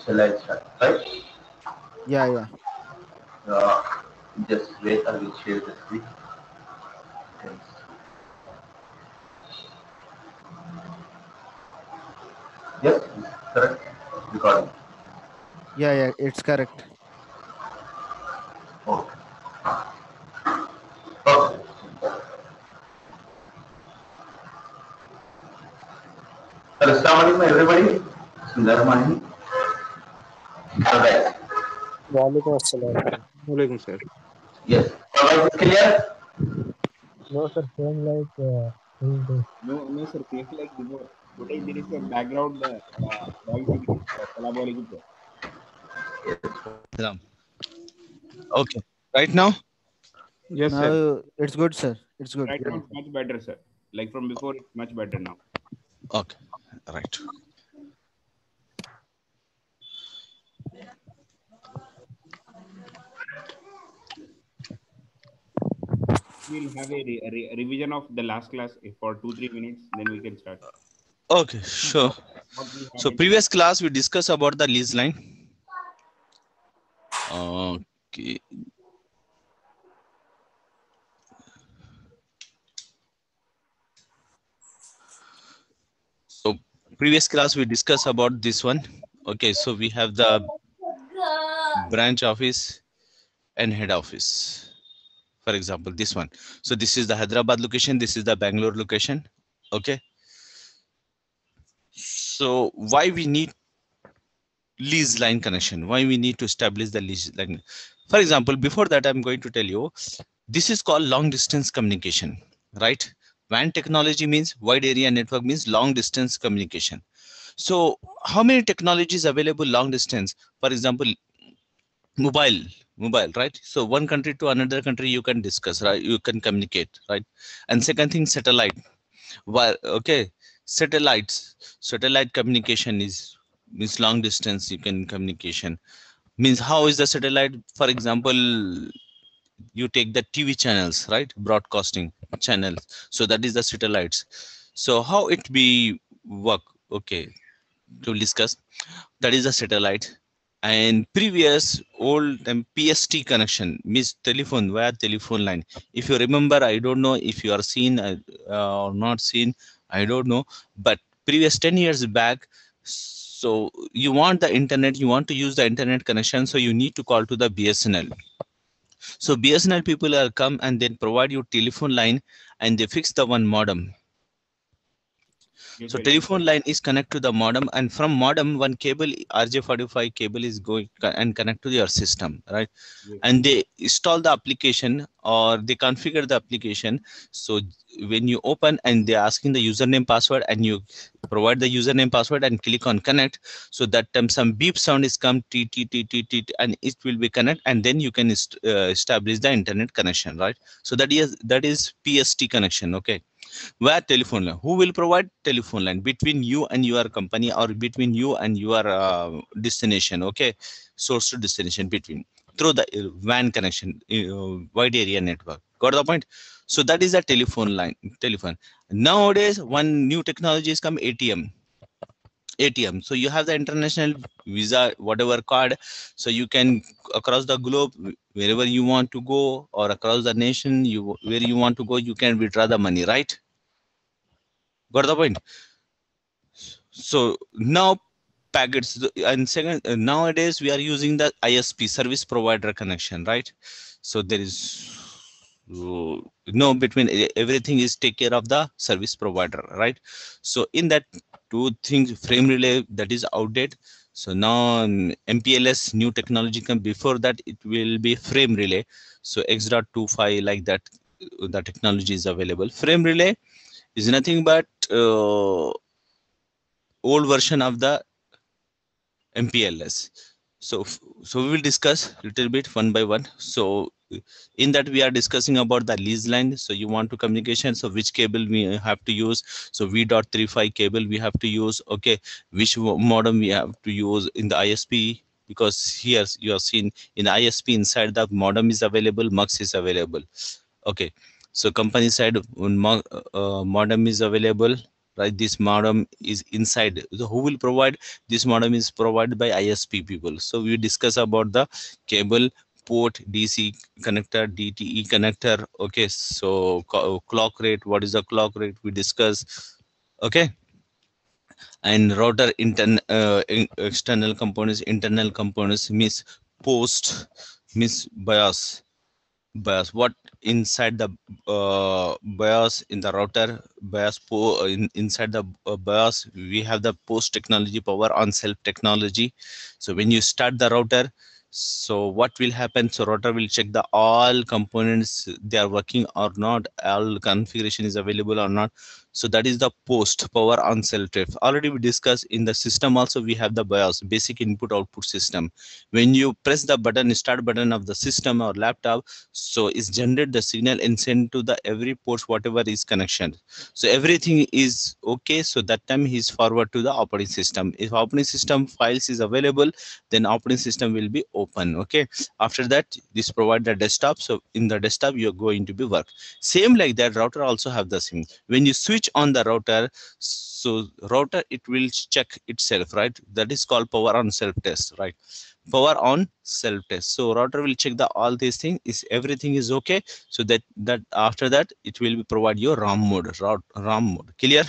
shall I start? Right? Yeah, yeah. Uh, just wait, I will share the screen. Yes, yes, correct. Recording. Yeah, yeah, it's correct. Okay. Okay. Hello, Assalamualaikum everybody. Bismillahirrahmanirrahim. Alright. Walaikum assalam. Walaikum sir. Yes. Alright, is clear? No, sir, same like No, sir. Same like before. Today there is a background noise. Assalamualaikum sir. Salam. Okay. Right now? Yes, sir. Now it's good, sir. It's good. Right now it's much better, sir. Like from before, it's much better now. Okay. Right. We'll have a revision of the last class for 2-3 minutes. Then we can start. Okay, sure. What we So have previous class we discussed about the lease line. Okay. So previous class we discussed about this one. Okay, so we have the branch office and head office. For example, this one. So this is the Hyderabad location. This is the Bangalore location. Okay. So why we need lease line connection? Why we need to establish the lease line? For example, before that, I'm going to tell you, this is called long distance communication, right? WAN technology means wide area network, means long distance communication. So how many technologies available long distance? For example, mobile, right? So one country to another country you can discuss, right? You can communicate, right? And second thing, satellite. Well, okay, satellite communication is means long distance you can communication. Means how is the satellite? For example, you take the TV channels, right? Broadcasting channels. So that is the satellites. So how it be work? Okay, to discuss. That is the satellite. And previous old PST connection means telephone via telephone line. If you remember, I don't know if you are seen or not seen, I don't know. But previous 10 years back, so you want the internet, you want to use the internet connection, so you need to call to the BSNL. So BSNL people are come and then provide you telephone line and they fix the one modem. So telephone line is connect to the modem, and from modem one cable RJ45 cable is going and connect to your system, right? Yes. And they install the application or they configure the application. So when you open and they're asking the username password and you provide the username password and click on connect, so that time some beep sound is come t t t t t and it will be connect, and then you can establish the internet connection, right? So that is PST connection. Okay. Where telephone line? Who will provide telephone line between you and your company or between you and your destination? Okay, source to destination between through the WAN connection, wide area network. Got the point? So that is a telephone line. Telephone. Nowadays, one new technology is come ATM. ATM. So you have the international visa, whatever card, so you can across the globe wherever you want to go or across the nation, where you want to go, you can withdraw the money, right? Got the point? So now packets and second nowadays we are using the ISP, service provider connection, right? So there is no between everything is take care of the service provider, right? So in that two things, frame relay, that is outdated. So now MPLS new technology come. Before that it will be frame relay. So X.25 like that, the technology is available. Frame relay is nothing but old version of the MPLS. So we will discuss little bit one by one. So in that we are discussing about the lease line. So you want to communication, so which cable we have to use? So V.35 cable we have to use. Okay, which modem we have to use in the ISP, because here you have seen in ISP inside the modem is available, MUX is available. Okay, so company side modem is available, right? This modem is inside. So who will provide this modem? Is provided by ISP people. So we discuss about the cable, port, DC connector, DTE connector. Okay, so clock rate, what is the clock rate, we discuss. Okay, and router external components, internal components, means post, means BIOS, what inside the BIOS in the router, BIOS inside the BIOS we have the post technology, power on self technology. So when you start the router, so what will happen? So router will check the all components, they are working or not, all configuration is available or not. So that is the post, power on self ref. Already we discussed in the system also, we have the BIOS, basic input output system. When you press the button, start button of the system or laptop, so it's generate the signal and send to the every ports whatever is connection. So everything is okay, so that time he's forward to the operating system. If operating system files is available, then operating system will be open. Okay, after that this provide the desktop, so in the desktop you're going to be work. Same like that, router also have the same. When you switch on the router, so router it will check itself, right? That is called power on self test, right? Power on self test. So router will check the all these things, is everything is okay, so that after that it will be provide your RAM mode, RAM mode. Clear?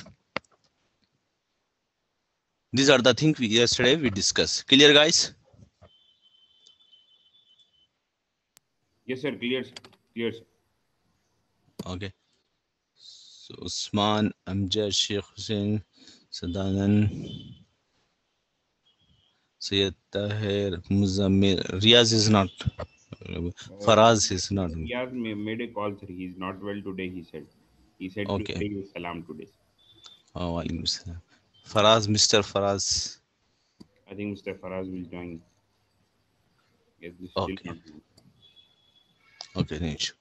These are the things yesterday we discussed. Clear, guys? Yes, sir. Clear. Clear. Sir. Okay. So Usman, Amjad, Sheikh Hussain, Sadanan, Sayyid Tahir, Muzammil. Riyaz is not. Faraz is not. He has made a call, sir. He's not well today, he said. He said Okay. to say his salam today. Oh, Alaikum Salam. Faraz, Mr. Faraz. I think Mr. Faraz will join. Yes, this is Okay. still not good. Okay, no issue.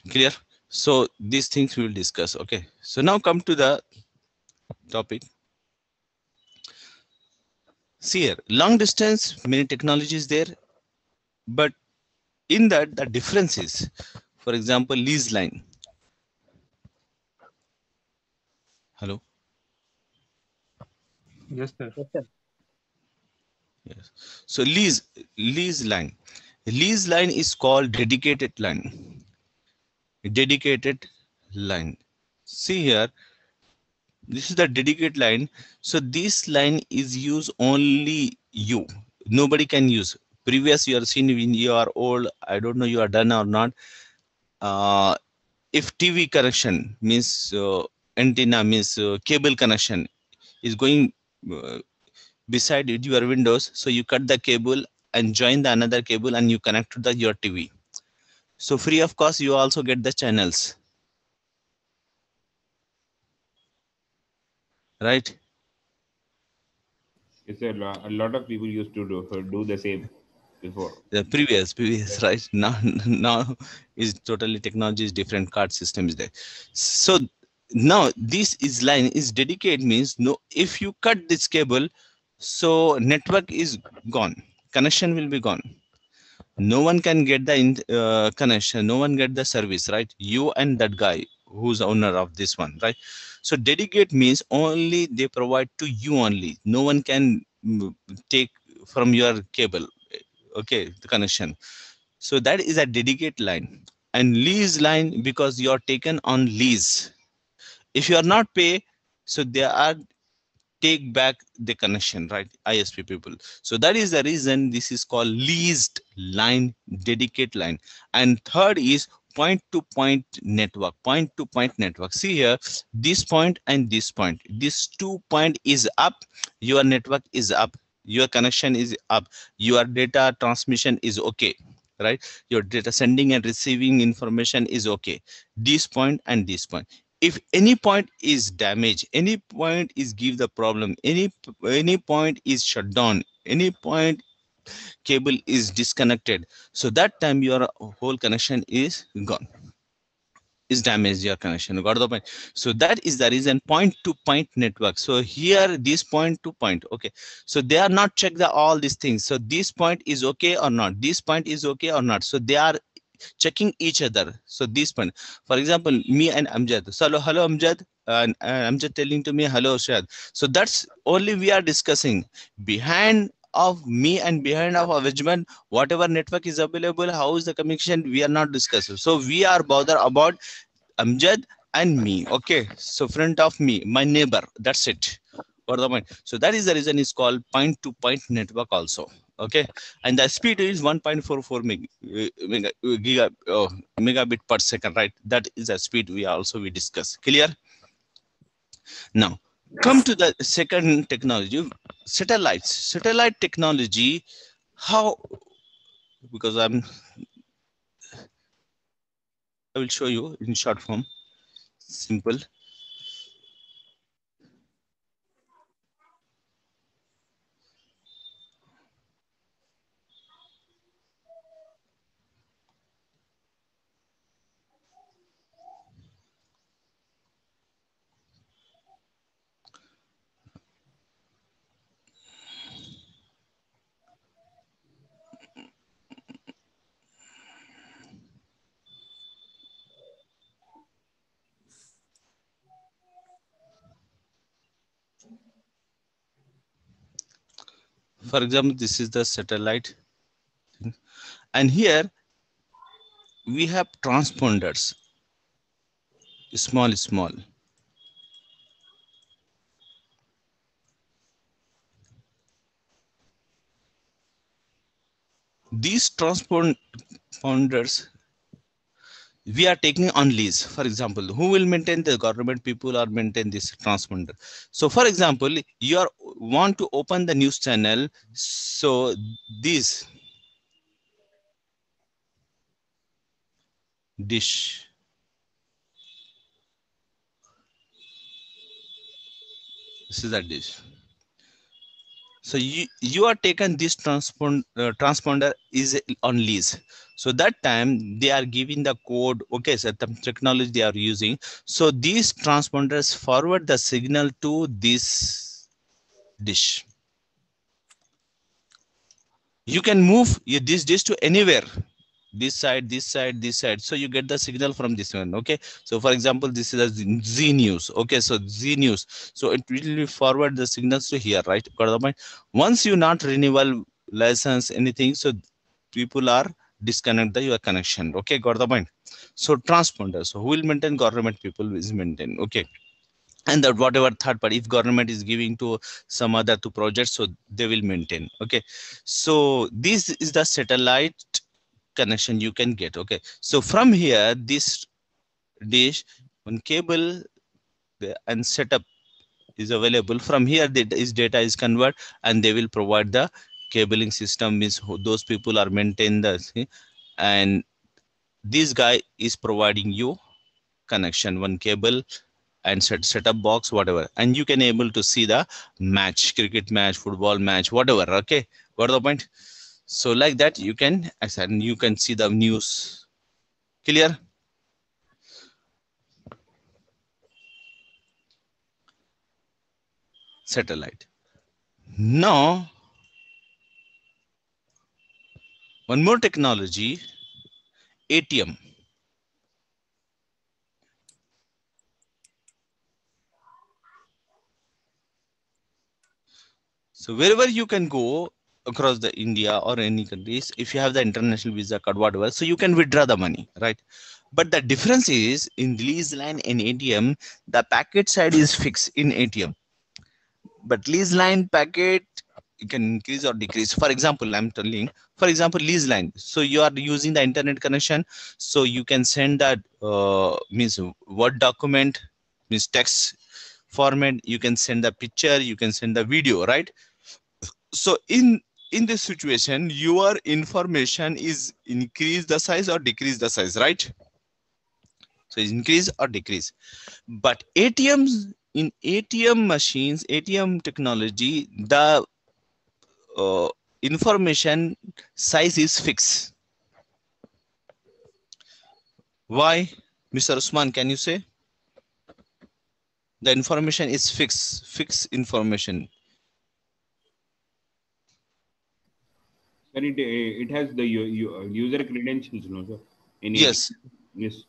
Clear? So these things we will discuss. Okay. So now come to the topic. See here, long distance, many technologies there, but in that the difference is, for example, lease line. Hello. Yes, sir. Yes, sir. Yes. So lease line. Lease line is called dedicated line. Dedicated line. See here, this is the dedicated line. So this line is used only you. Nobody can use. Previous you are seen when you are old. I don't know you are done or not. If TV connection means antenna means cable connection is going beside your windows, so you cut the cable and join the another cable and you connect to the your TV. So free of cost you also get the channels, right? Yes, sir. A lot of people used to do the same before. The previous right? Now is totally technology is different, card system is there. So now this is line is dedicated means no, if you cut this cable, so network is gone, connection will be gone, no one can get the connection, no one get the service, right? You and that guy who's owner of this one, right? So dedicate means only they provide to you only, no one can take from your cable, okay, the connection. So that is a dedicated line. And lease line, because you are taken on lease, if you are not pay, so they are take back the connection, right? ISP people. So that is the reason this is called leased line, dedicated line. And third is point to point network. Point to point network. See here, this point and this point, this 2 point is up, your network is up, your connection is up, your data transmission is okay, right? Your data sending and receiving information is okay, this point and this point. If any point is damaged, any point is give the problem, any point is shut down, any point cable is disconnected, so that time your whole connection is gone, is damaged, your connection got the point. So that is the reason point to point network. So here this point to point, okay, so they are not check the all these things, so this point is okay or not, this point is okay or not, so they are checking each other. So this point, for example, me and Amjad, so hello Amjad, and I'm just telling to me, hello, Shad. So that's only we are discussing. Behind of me and behind of arrangement, whatever network is available, how is the communication, we are not discussing. So we are bothered about Amjad and me. Okay, so front of me, my neighbor. That's it. For the point. So that is the reason it's called point-to-point network also. Okay, and the speed is 1.44 megabit per second, right? That is the speed we discuss. Clear? Now come to the second technology, satellites. Satellite technology. How? Because I will show you in short form. Simple. For example, this is the satellite, and here we have transponders, small. These transponders we are taking on lease. For example, who will maintain? The government people or maintain this transponder. So for example, you want to open the news channel. So this dish, this is a dish. So you are taken this transponder is on lease. So that time they are giving the code. Okay, so the technology they are using. So these transponders forward the signal to this dish. You can move this dish to anywhere. This side. So you get the signal from this one. Okay, so for example, this is a Z News. Okay, so Z News. So it will forward the signals to here, right? Got the point? Once you not renewal license anything, so people are disconnect your connection. Okay, got the point? So transponder. So who will maintain? Government people is maintain. Okay. And that whatever third party, if government is giving to some other two projects, so they will maintain. Okay, so this is the satellite connection you can get. Okay, so from here this dish on cable and setup is available. From here this data is converted and they will provide the cabling system, means those people are maintain the, and this guy is providing you connection, one cable and setup box, whatever, and you can able to see the match, cricket match, football match, whatever. Okay, got the point? So like that you can and you can see the news. Clear? Satellite. Now one more technology, ATM. So wherever you can go across the India or any countries, if you have the international visa card, whatever, so you can withdraw the money, right? But the difference is in lease line and ATM, the packet side is fixed in ATM. But lease line packet, you can increase or decrease. For example, I'm telling, for example, lease line. So you are using the internet connection. So you can send that means Word document, means text format. You can send the picture, you can send the video, right? So in this situation, your information is increase the size or decrease the size, right? So increase or decrease. But ATMs, in ATM machines, ATM technology, the information size is fixed. Why? Mr. Usman, can you say? The information is fixed information. Sir, it has the user credentials, no, sir? Yes. Yes.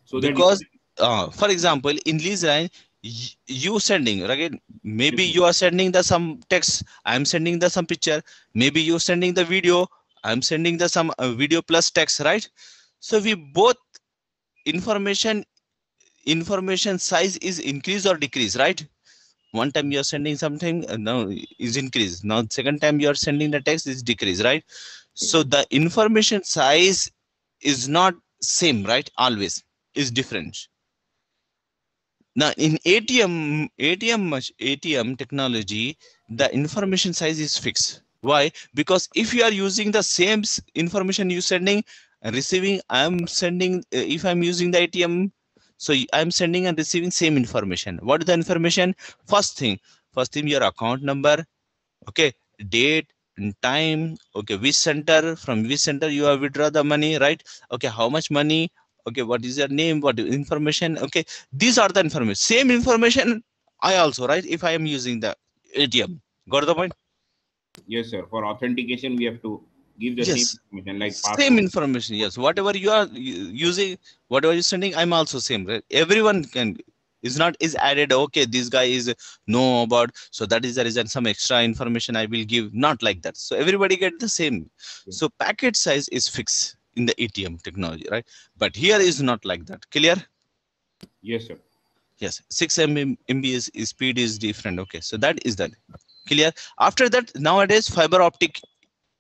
So because for example, in lease line, you sending again, maybe Yes, you are sending the some text, I'm sending the some picture, maybe you sending the video, I'm sending the some video plus text, right? So we both information size is increase or decrease, right? One time you are sending something, now is increase, now second time you are sending the text is decrease, right? So the information size is not same, right? Always is different. Now in ATM technology, the information size is fixed. Why? Because if you are using the same information you sending and receiving, I'm sending, if I'm using the ATM, so I'm sending and receiving same information. What is the information? First thing your account number, okay, date and time, okay, which center, from which center you have withdraw the money, right? Okay, how much money, okay, what is your name, what is information, okay, these are the information. Same information I also, right, if I am using the ATM. Got the point? yes, sir. For authentication, we have to give the same Yes, information like same password. information. Yes, whatever you are using, whatever you're sending, I'm also same, right? Everyone can, is not is added, okay, this guy is know about, so that is the reason some extra information I will give, not like that. So everybody get the same. So packet size is fixed in the ATM technology, right? But here is not like that. Clear? Yes, sir. Yes, 6 MB is speed is different. Okay, so that is that. Clear? After that, nowadays fiber optic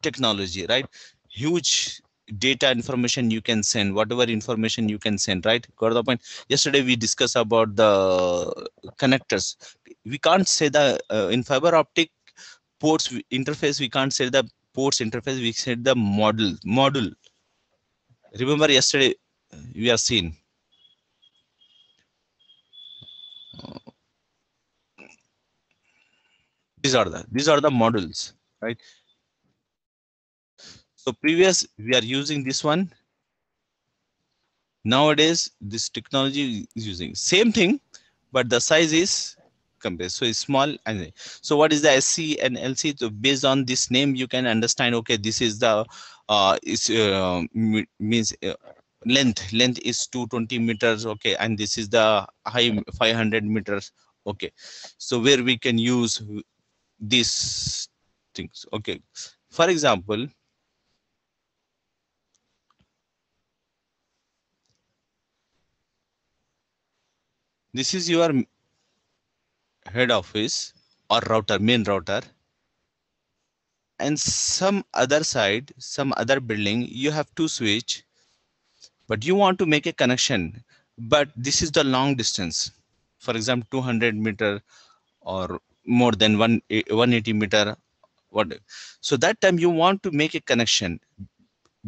technology, right? Huge data information you can send, whatever information you can send, right? Got the point? Yesterday we discussed about the connectors. We can't say the in fiber optic ports interface, we can't say the ports interface, we said the module. Remember yesterday we are seeing these are the modules, right? So previous we are using this one. Nowadays this technology is using same thing, but the size is compared, so it's small. And so what is the SC and LC? So based on this name you can understand, okay, this is the means length is 220 meters, okay, and this is the height 500 meters, okay. So where we can use these things, okay. For example, this is your head office or router, main router, and some other side, some other building, you have two switch, but you want to make a connection, but this is the long distance, for example 200-meter or more than 180-meter, what. So that time you want to make a connection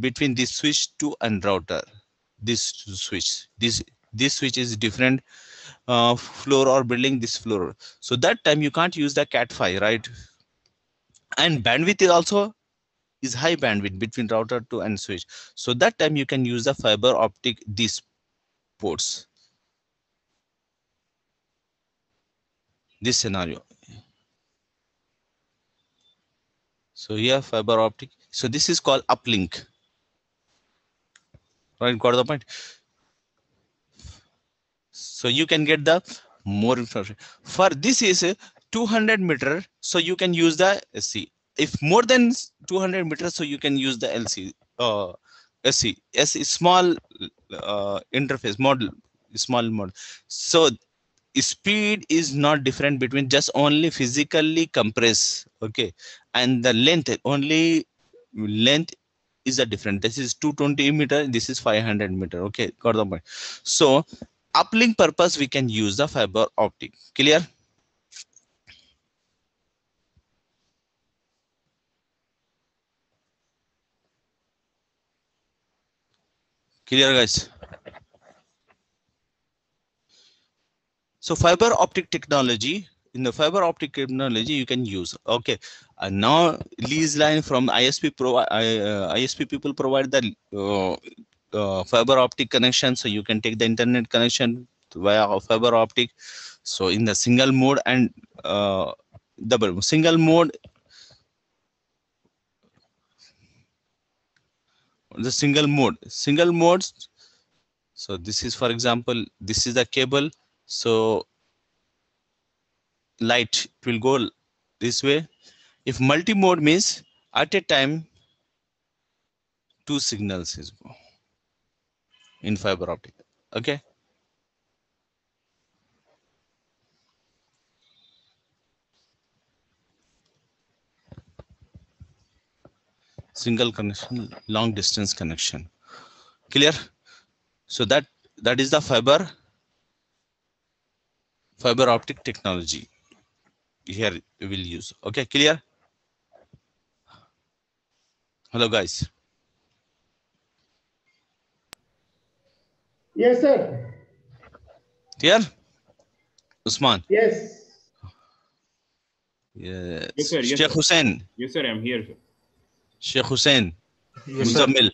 between this switch to and router. This switch, this switch is different floor or building, this floor. So that time you can't use the Cat5, right? And bandwidth is also is high bandwidth between router to and switch. So that time you can use the fiber optic these ports. This scenario. So here fiber optic. So this is called uplink. Right, got the point? So you can get the more information. For this is 200-meter, so you can use the SC. If more than 200 meters, so you can use the LC. SC. S is small interface model, small model. So speed is not different between, just only physically compress, okay, and the length, only length is a different. This is 220 meter, this is 500 meter, okay, got the point. So uplink purpose we can use the fiber optic. Clear? Clear, guys? So fiber optic technology, in the fiber optic technology you can use, okay. Now lease line from ISP ISP people provide the fiber optic connection, so you can take the internet connection via fiber optic. So in the single mode and double single mode, the single mode So this is, for example, this is the cable. So light it will go this way. If multi-mode means at a time 2 signals is in fiber optic. Okay. Single connection, long distance connection. Clear? So that is the fiber optic technology here we will use. Okay, clear? Hello guys. Yes, sir. Clear? Usman. Yes. Yes. Yes, sir. Yes, Sheikh sir. Hussain. Yes, sir. I'm here, sir. Sheikh Hussain. Yes, sir. Muzammil.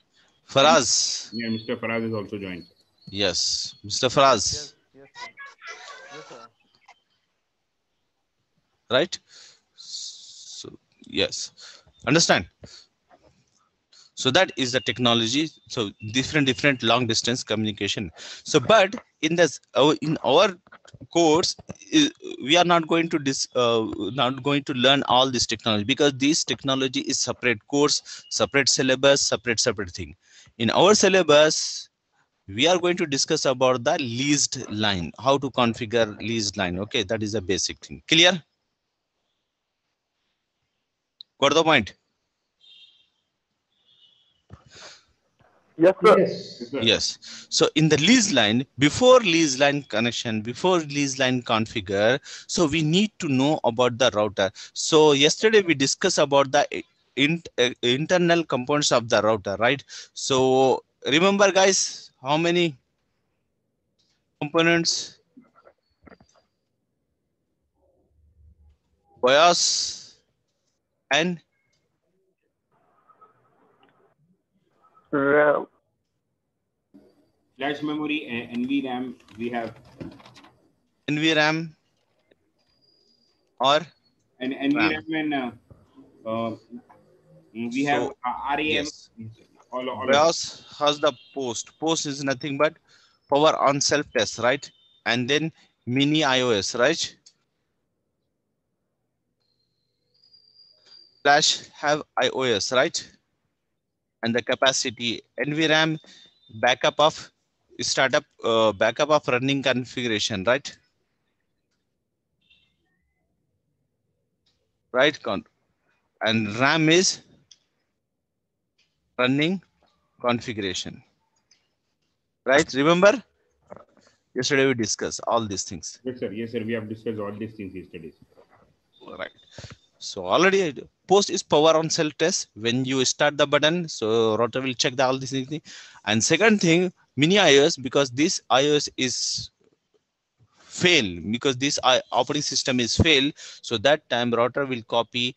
Faraz. Yeah, Mr. Faraz is also joined. Yes. Mr. Faraz. Right? So yes. Understand? So that is the technology. So different long distance communication. So but in our course we are not going to learn all this technology, because this technology is separate course, separate syllabus, separate thing. In our syllabus we are going to discuss about the leased line, how to configure leased line. Okay, that is a basic thing. Clear? Got the point? Yes, sir. Yes. Yes, sir. Yes. So in the lease line, before lease line connection, before lease line configure, so we need to know about the router. So yesterday we discussed about the internal components of the router, right? So remember guys, how many components? BIOS and RAM. Flash memory and NVRAM, we have. NVRAM or And NVRAM and we have So, RAM. yes. All of BIOS has the post. Post is nothing but power on self test, right? And then mini iOS, right? Flash have iOS, right? And the capacity NVRAM backup of startup, backup of running configuration, right? Right. And RAM is running configuration, right? Remember yesterday we discussed all these things. Yes, sir. Yes, sir. We have discussed all these things yesterday. Right. So already post is power on self test. When you start the button, so router will check all these things. And second thing, mini iOS, because this iOS is fail, because this operating system is fail. So that time router will copy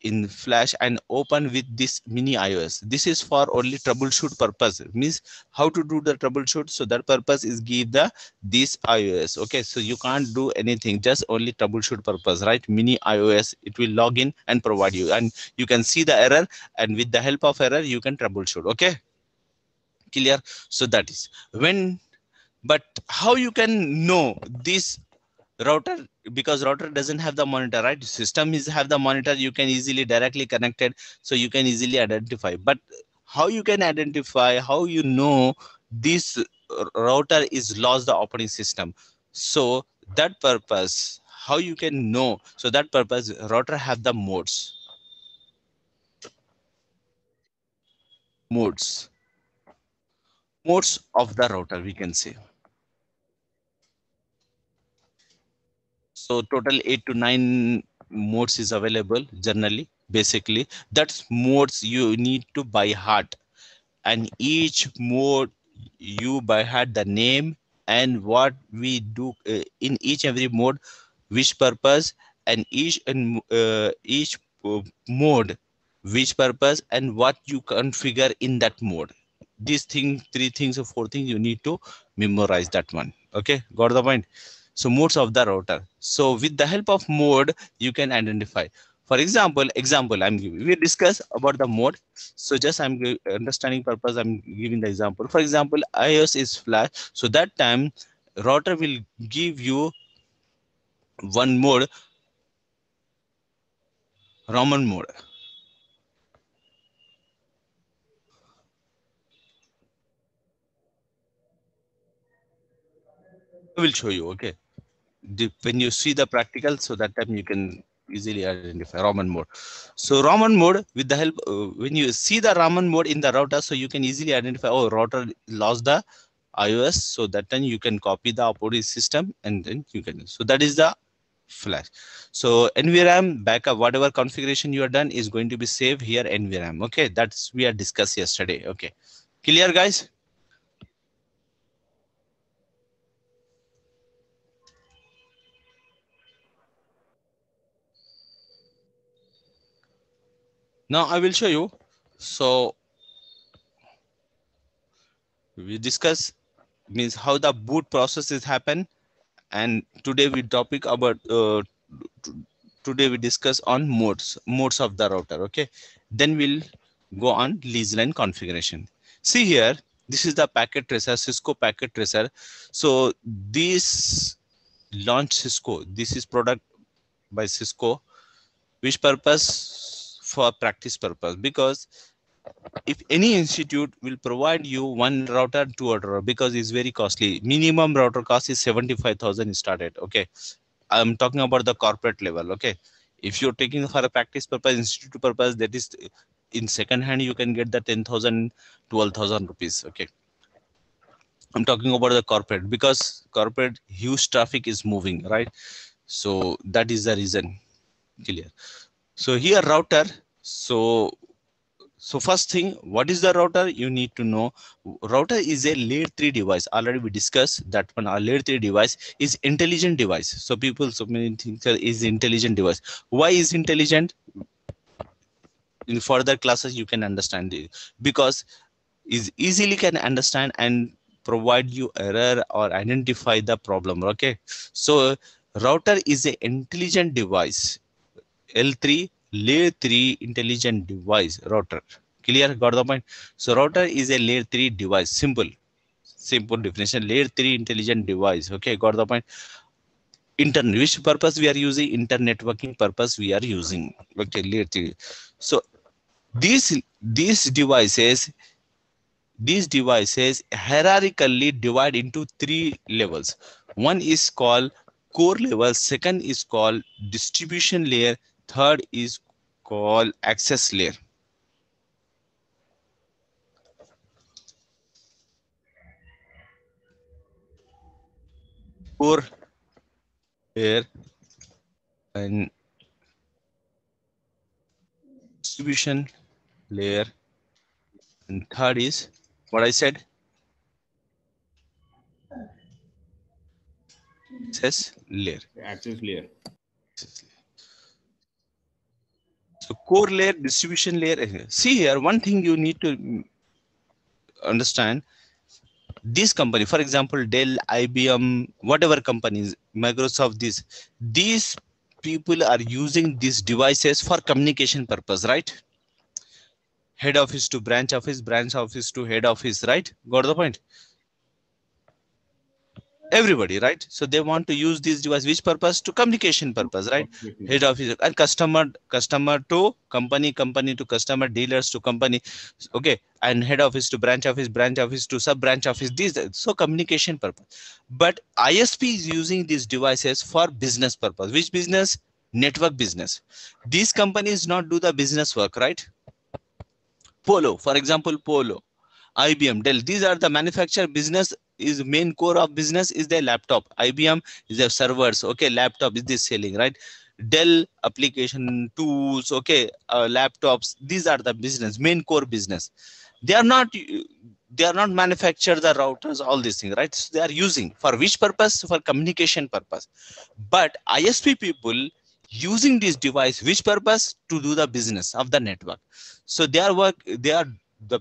in flash and open with this mini iOS. This is for only troubleshoot purpose. It means how to do the troubleshoot. So that purpose is give this iOS. Okay, so you can't do anything, just only troubleshoot purpose, right? Mini iOS, it will log in and provide you, and you can see the error, and with the help of error you can troubleshoot. Okay, clear? So that is when, but how you can know this router, because router doesn't have the monitor, right? System is have the monitor, you can easily directly connected, so you can easily identify. But how you can identify, how you know this router is lost the operating system? So that purpose, how you can know? So that purpose router have the modes of the router, we can say. So total 8 to 9 modes is available generally. Basically, that's modes you need to by heart, and each mode you by heart the name and what we do in each every mode, which purpose, and each mode which purpose and what you configure in that mode. These things, 3 things or 4 things you need to memorize that one. Okay, got the point? So modes of the router. So with the help of mode, you can identify. For example, I'm giving, we discuss about the mode. So just understanding purpose, I'm giving the example. For example, iOS is flash. So that time router will give you one mode, Roman mode. I will show you, okay. When you see the practical, so that time you can easily identify Raman mode. So Raman mode, with the help, when you see the Raman mode in the router, so you can easily identify, oh, router lost the iOS. So that time you can copy the operating system and then you can, so that is the flash. So NVRAM backup, whatever configuration you are done is going to be saved here NVRAM. Okay, that's we are discussed yesterday. Okay, clear guys? Now I will show you. So we discuss means how the boot process is happen, and today we topic about today we discuss on modes of the router. Okay, then we'll go on lease line configuration. See here, this is the packet tracer, Cisco packet tracer. So this launch Cisco, this is product by Cisco, which purpose? For practice purpose, because if any institute will provide you one router, two router, because it's very costly. Minimum router cost is 75,000 started. Okay, I'm talking about the corporate level. Okay, if you're taking for a practice purpose, institute purpose, that is in second hand you can get the 10,000, 12,000 rupees. Okay, I'm talking about the corporate, because corporate huge traffic is moving, right? So that is the reason. Clear? So here router. So first thing, what is the router? You need to know router is a layer 3 device. Already we discussed that one. Our layer 3 device is intelligent device. So people, so many things is intelligent device. Why is intelligent? In further classes you can understand it, because is easily can understand and provide you error or identify the problem. Okay, so router is a intelligent device. L3 layer 3 intelligent device router. Clear? Got the point? So router is a layer 3 device. Simple definition. Layer 3 intelligent device. Okay, got the point? Internet, which purpose we are using? Internet networking purpose we are using. Okay, layer 3. So these devices hierarchically divide into 3 levels. One is called core level, second is called distribution layer, third is called access layer. Core layer and distribution layer, and third is what I said, access layer. Access layer. So core layer, distribution layer. See here, one thing you need to understand. This company, for example, Dell, IBM, whatever companies, Microsoft, these people are using these devices for communication purpose, right? Head office to branch office, branch office to head office, right? Got the point? Everybody, right? So they want to use this device, which purpose? To communication purpose, right? Head office and customer to company, company to customer, dealers to company. Okay, and head office to branch office to sub branch office. These, so communication purpose. But ISP is using these devices for business purpose. Which business? Network business. These companies not do the business work, right? Polo, for example, Polo, IBM, Dell, these are the manufacturer. Business is main core of business is their laptop. IBM is their servers. Okay, laptop is this selling, right? Dell application tools. Okay, laptops. These are the business, main core business. They are not manufacture the routers, all these things, right? So they are using for which purpose? For communication purpose. But ISP people using this device, which purpose? To do the business of the network. So the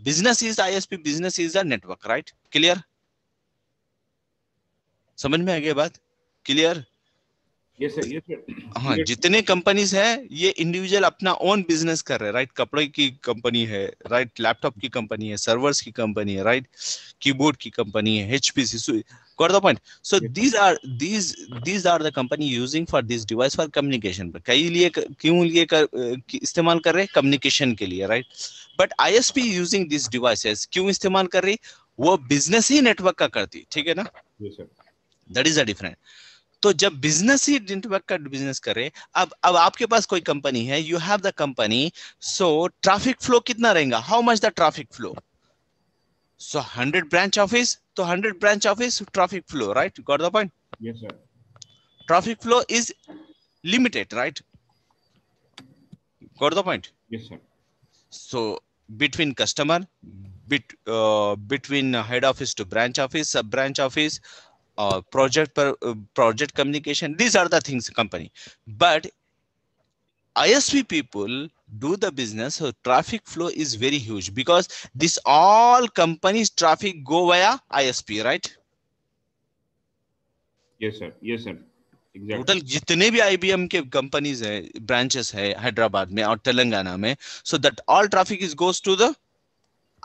business is ISP, business is the network, right? Clear? समझ में आ गया बात? Clear? Yes, sir. Yes, sir. हाँ, जितने companies है ये individual अपना own business कर रहे हैं, राइट? कपड़े की कंपनी है, राइट? लैपटॉप की कंपनी है, सर्वर्स की कंपनी है, राइट? कीबोर्ड की कंपनी है, HPC. Got the point? So these are the company using for this device for communication. कई लिए क्यों लिए इस्तेमाल कर रहे हैं? कम्युनिकेशन के लिए, right? But ISP using this devices क्यों इस्तेमाल कर रही? वो बिजनेस ही नेटवर्क का करती, ठीक है ना? Yes, sir. That is a different. तो जब बिजनेस ही नेटवर्क का बिजनेस करे, अब आपके पास कोई कंपनी है, you have the company, so traffic flow कितना रहेगा? How much the traffic flow? So 100 branch office, तो 100 branch office traffic flow, right? Got the point? Yes, sir. Traffic flow is limited, right? Got the point? Yes, sir. So between customer, between head office to branch office, sub branch office, project communication, these are the things company. But ISP people do the business, so traffic flow is very huge because this all companies traffic go via ISP, right? Yes, sir. Yes, sir. Exactly. Total जितने भी IBM के companies है, branches है हैदराबाद में और तेलंगाना में, so that all traffic is goes to the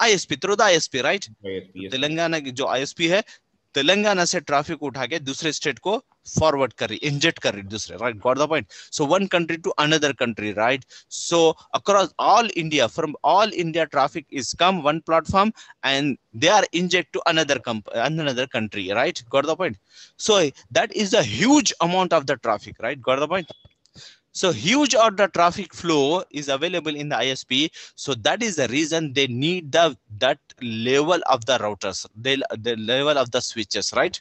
ISP through the ISP, right? ISP, yes, sir. Telangana की जो ISP है, तेलंगाना से ट्रैफिक उठा के दूसरे स्टेट को फॉरवर्ड कर रही, इंजेक्ट कर रही दूसरे, right? Got the point? So one country to another country, right? So across all India, from all India traffic is come one platform and they are inject to another country, right? Got the point? So that is a huge amount of the traffic, right? Got the point? So huge of the traffic flow is available in the ISP, so that is the reason they need that level of the routers, the level of the switches, right?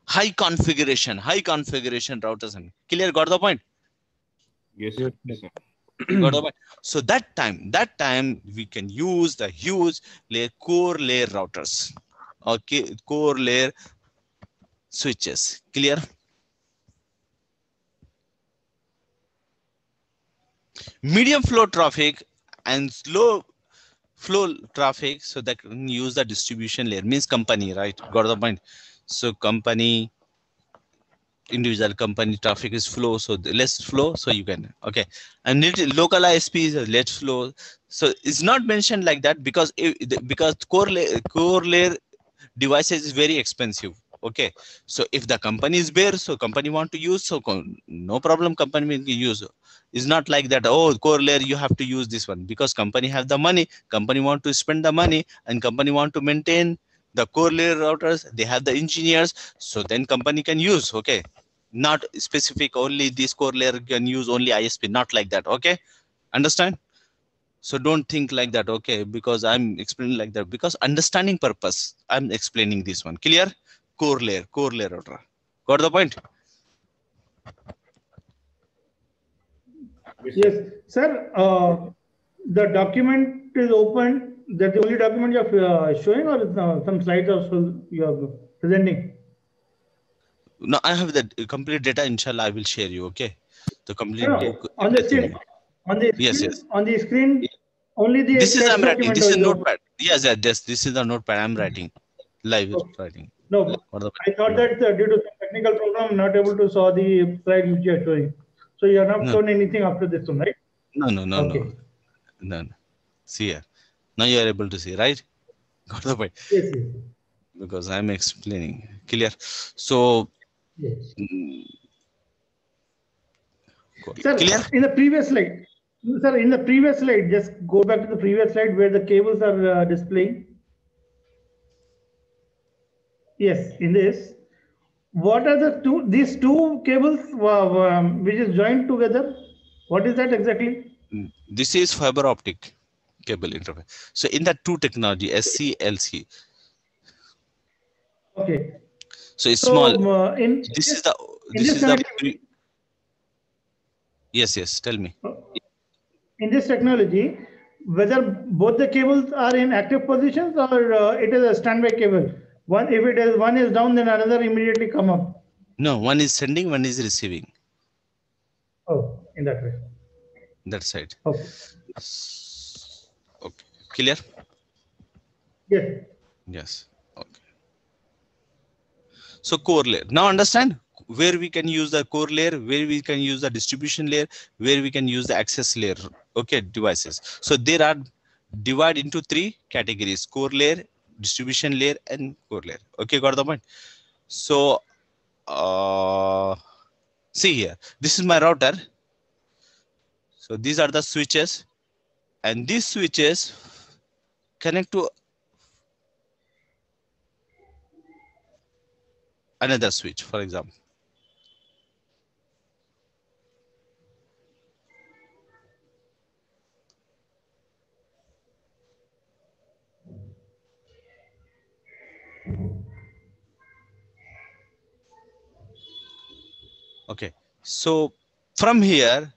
High configuration routers. Clear? Got the point? Yes, sir. Yes, sir. Got the point? So that time we can use the huge core layer routers, okay, core layer switches. Clear? Medium flow traffic and slow flow traffic, so that can use the distribution layer, means company, right? Got the point? So company, individual company traffic is flow, so the less flow, so you can, okay. And local ISP is less flow, so it's not mentioned like that because core layer devices is very expensive, okay. So if the company is bare, so company want to use, so no problem, company will use. It's not like that, oh, core layer you have to use this one, because company have the money, company want to spend the money, and company want to maintain the core layer routers, they have the engineers, so then company can use, okay. Not specific only this core layer can use only ISP, not like that, okay. Understand? So don't think like that, okay, because I'm explaining like that, because understanding purpose I'm explaining this one. Clear? Core layer router. Got the point? Yes, sir. The document is open. That's the only document you're showing, or some slides also you're presenting? No, I have the complete data. Inshallah, I will share you. Okay, the complete No, book. on the screen. Yes, yes. On the screen, only the. This is I'm writing. document This is is open. notepad. Yes, yes. This is the notepad I'm writing. Live Okay. writing. No, What the- I thought that due to some technical problem, I'm not able to saw the slide which you are showing. So you have not No. shown anything after this one, right? No. Okay. No. See here. Now you are able to see, right? Got the point? Yes, yes, Because I'm explaining. Clear? So. yes. Cool. Sir, Clear? in the previous slide, sir, in the previous slide, just go back to the previous slide where the cables are displaying. Yes, in this, what are these two cables which is joined together? What is that exactly? This is fiber optic cable interface. So in that two technology, SC, LC. Okay. So it's So small. in This is the. in This this is the. connectivity- Yes. Tell me. in this technology, whether both the cables are in active positions or it is a standby cable. One is down, then another immediately come up. No, one is sending, one is receiving. Oh, in that way. That side. Okay. Okay. Clear? Yes. Yes. Okay. So core layer. Now understand? where we can use the core layer, where we can use the distribution layer, where we can use the access layer. Okay, devices. So there are divided into 3 categories: core layer, distribution layer, and core layer. Okay, got the point? So see here, this is my router. So these are the switches, and these switches connect to another switch, for example. Okay, so from here,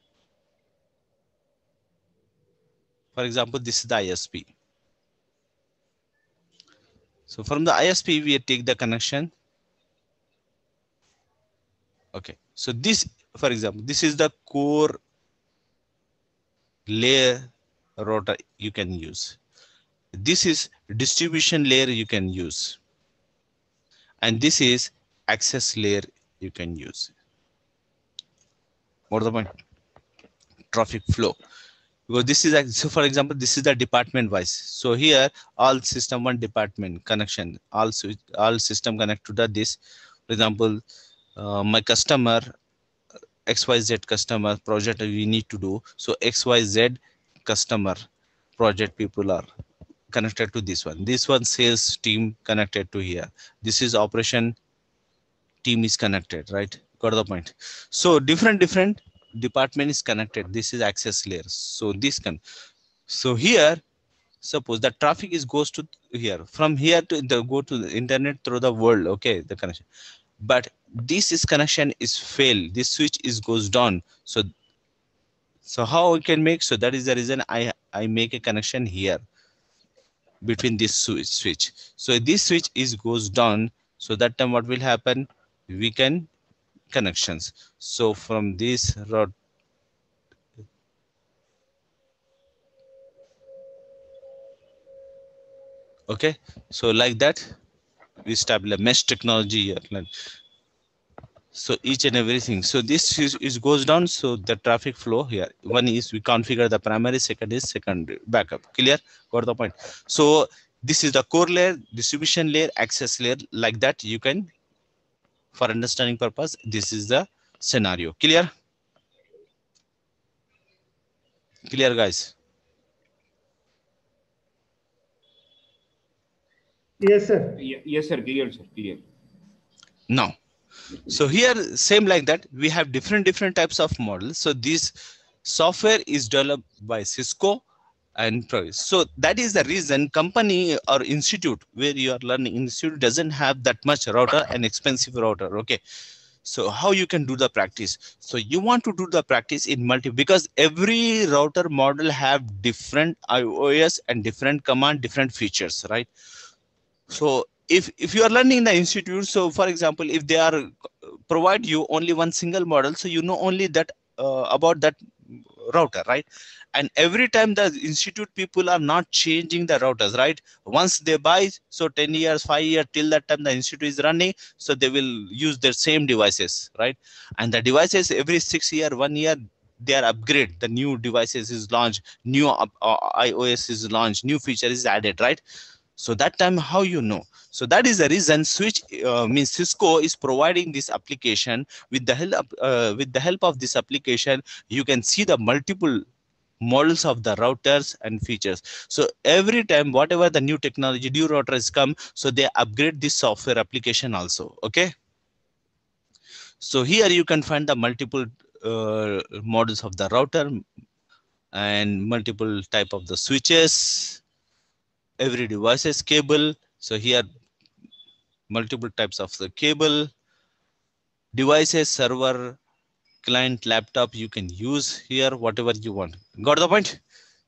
for example, this is the ISP. So from the ISP, we take the connection. Okay, so this, for example, this is the core layer router you can use. This is distribution layer you can use. And this is access layer you can use. What is the point? Traffic flow. Because this is, so for example, this is the department wise. So here, all system 1 department connection, all system connect to this. For example, my customer, XYZ customer project we need to do. So XYZ customer project people are connected to this one. This one sales team connected to here. This is operation team is connected, right? Got the point? So different department is connected. This is access layer. So this can, so here, suppose the traffic is goes to here, from here to the go to the internet through the world. Okay, the connection, but this is connection is fail. This switch is goes down. So how we can make? So that is the reason I make a connection here between this switch. So this switch is goes down. So that time what will happen? We can connections. So from this route, okay, so like that we establish a mesh technology here. So each and everything. So this is goes down. So the traffic flow here, one is we configure the primary, second is secondary backup. Clear? Got the point? So this is the core layer, distribution layer, access layer. Like that you can, for understanding purpose, this is the scenario. Clear? Clear, guys? Yes, sir. Yes, sir. Clear, sir. Clear. Now, so here same like that we have different types of models. So this software is developed by Cisco and Progress. So that is the reason company or institute where you are learning, institute doesn't have that much router and expensive router. Okay, so how you can do the practice? So you want to do the practice in because every router model have different iOS and different command, different features, right? So if you are learning in the institute, so for example, if they are provide you only one single model, so you know only that about that router, right? And every time the institute people are not changing the routers, right? Once they buy, so 10 years, 5 years, till that time the institute is running, so they will use their same devices, right? And the devices every 6 years, 1 year, they are upgrade. The new devices is launched, new iOS is launched, new feature is added, right? So that time how you know? So that is the reason switch means Cisco is providing this application. With the help of this application, you can see the multiple models of the routers and features. So every time whatever the new technology, new routers come, so they upgrade this software application also. Okay, so here you can find the multiple models of the router and multiple type of the switches, every devices, cable. So here multiple types of the cable, devices, server, client, laptop, you can use here whatever you want. Got the point?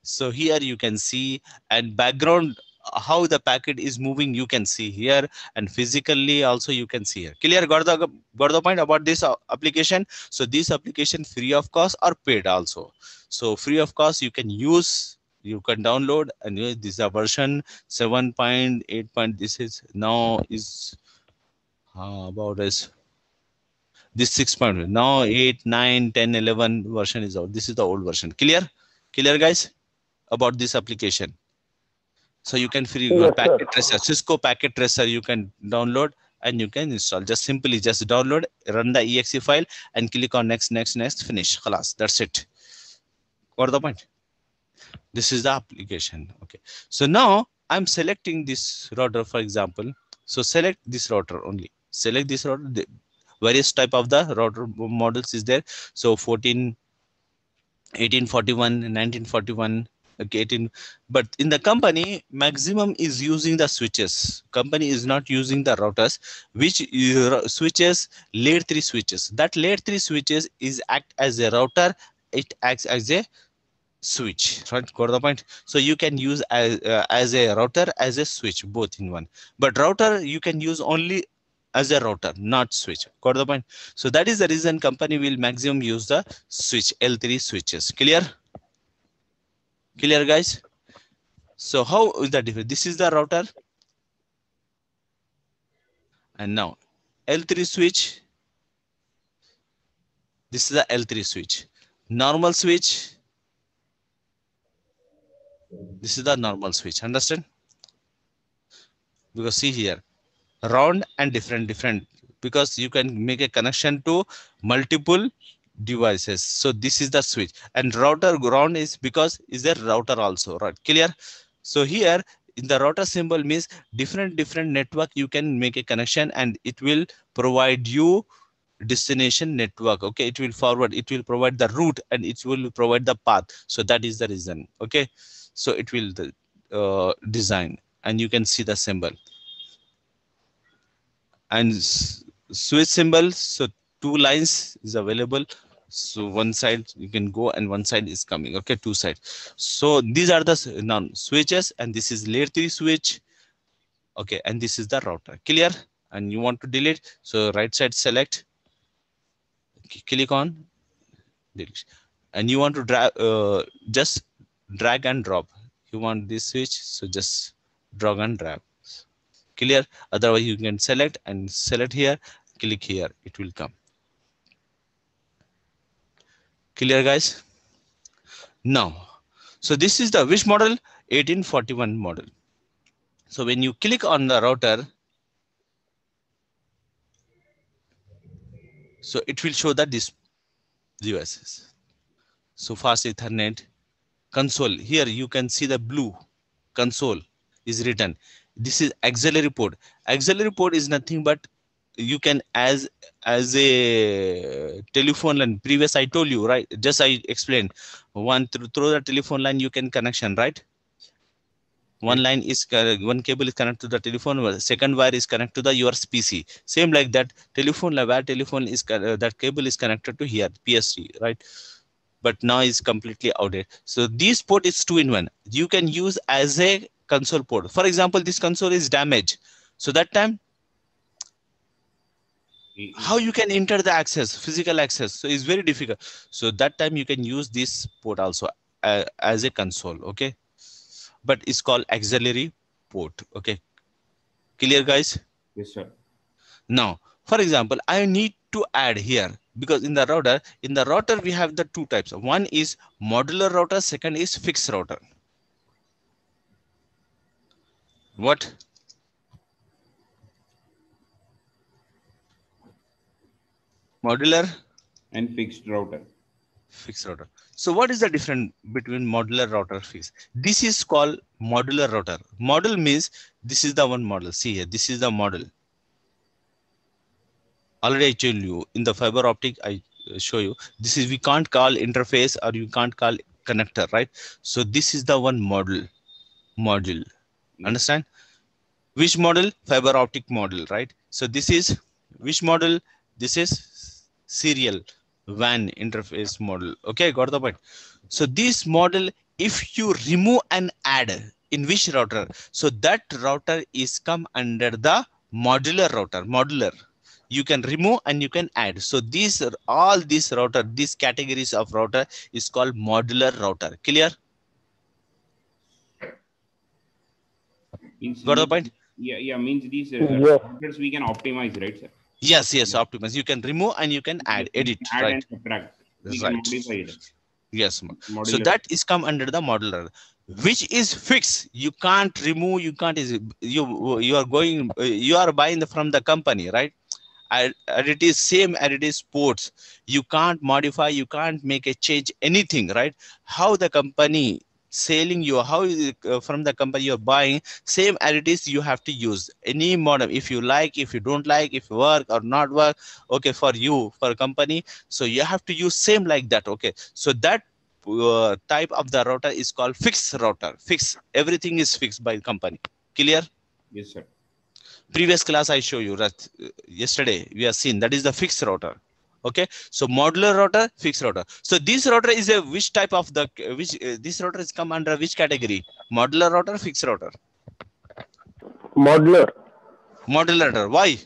So here you can see, and background how the packet is moving you can see here, and physically also you can see here. Clear? Got the point about this application? So this application free of cost or paid also. So free of cost you can use, you can download, and this is a version 7.8. This is now is about as This 6.1. Now 8, 9, 10, 11 version is out. This is the old version. Clear? Clear, guys, about this application? So you can free packet tracer, Cisco packet tracer, you can download and you can install. Just simply just download, run the exe file and click on next, finish. Khalas, that's it. Got the point? This is the application. Okay. So now I'm selecting this router, for example. So select this router only. Select this router. The various type of the router models is there. So 14, 1841, 1941. Okay, 18. But in the company, maximum is using the switches. Company is not using the routers, which switches layer 3 switches. That layer 3 switches is act as a router. It acts as a switch, right? Got the point? So you can use as a router, as a switch, both in one. But router you can use only as a router, not switch. Got the point? So that is the reason company will maximum use the switch, L3 switches. Clear? Clear, guys? So how is that different? This is the router. And now L3 switch. This is the L3 switch. Normal switch. This is the normal switch. Understand? Because see here, round and different, because you can make a connection to multiple devices. So this is the switch, and router round is because is a router also, right? Clear? So here in the router symbol means different network you can make a connection, and it will provide you destination network. Okay, it will forward, it will provide the route, and it will provide the path. So that is the reason. Okay, so it will design, and you can see the symbol and switch symbol. So 2 lines is available. So one side you can go and one side is coming. Okay, 2 sides. So these are the switches, and this is layer 3 switch. Okay, and this is the router. Clear? And you want to delete, so right side select, click on delete, and you want to drag, just drag and drop. You want this switch, so just drag and drag. Clear? Otherwise you can select and select here, click here, it will come. Clear, guys? Now, so this is the which model? 1841 model. So when you click on the router, so it will show that this devices. So fast Ethernet console. Here you can see the blue console is written. This is auxiliary port. Auxiliary port is nothing but you can as a telephone line. Previous I told you, right? Just I explained. One through the telephone line you can connection, right? One line is one cable is connected to the telephone. Second wire is connected to the your PC. Same like that. Telephone wire telephone is that cable is connected to here PS3, right? But now is completely outdated. So this port is 2-in-1. You can use as a console port. For example, this console is damaged. So that time, how you can enter the access, physical access? So it's very difficult. So that time you can use this port also as a console. Okay. But it's called auxiliary port. Okay. Clear, guys? Yes, sir. Now, for example, I need to add here, because in the router we have the 2 types. One is modular router, second is fixed router. What? Modular and fixed router. Fixed router. So what is the difference between modular router fixed? This is called modular router. Model means this is the one model. See here, this is the model. Already I told you in the fiber optic, I show you. This is, we can't call interface or you can't call connector, right? So this is the one model. Understand? Which model? Fiber optic model, right? So this is which model? This is serial WAN interface model. Okay, got the point. So this model, if you remove and add in which router, so that router is come under the modular router. Modular, you can remove and you can add. So these are all these router, these categories of router is called modular router. Clear? Got the point? Yeah, means these routers we can optimize, right, sir? Yes, yes, optimize. You can remove and you can add, edit, Add right? and subtract. We Right. can modify it. Yes, so Modular. that is come under the modular, which is fixed. You can't remove. You can't. You are going. You are buying from the company, right? And it is same as it is sports. You can't modify. You can't make a change. Anything, right? How the company selling you, how from the company you're buying, same as it is. You have to use any modem if you like, if you don't like, if work or not work. Okay, for you, for company, so you have to use same like that. Okay, so that type of the router is called fixed router. Fixed, everything is fixed by company. Clear? Yes, sir. Previous class I show you that yesterday we have seen that is the fixed router. Okay, so modular router, fixed router. So this router is a which type of the which this router is come under which category? Modular router, fixed router? Modular. Modular router. Why?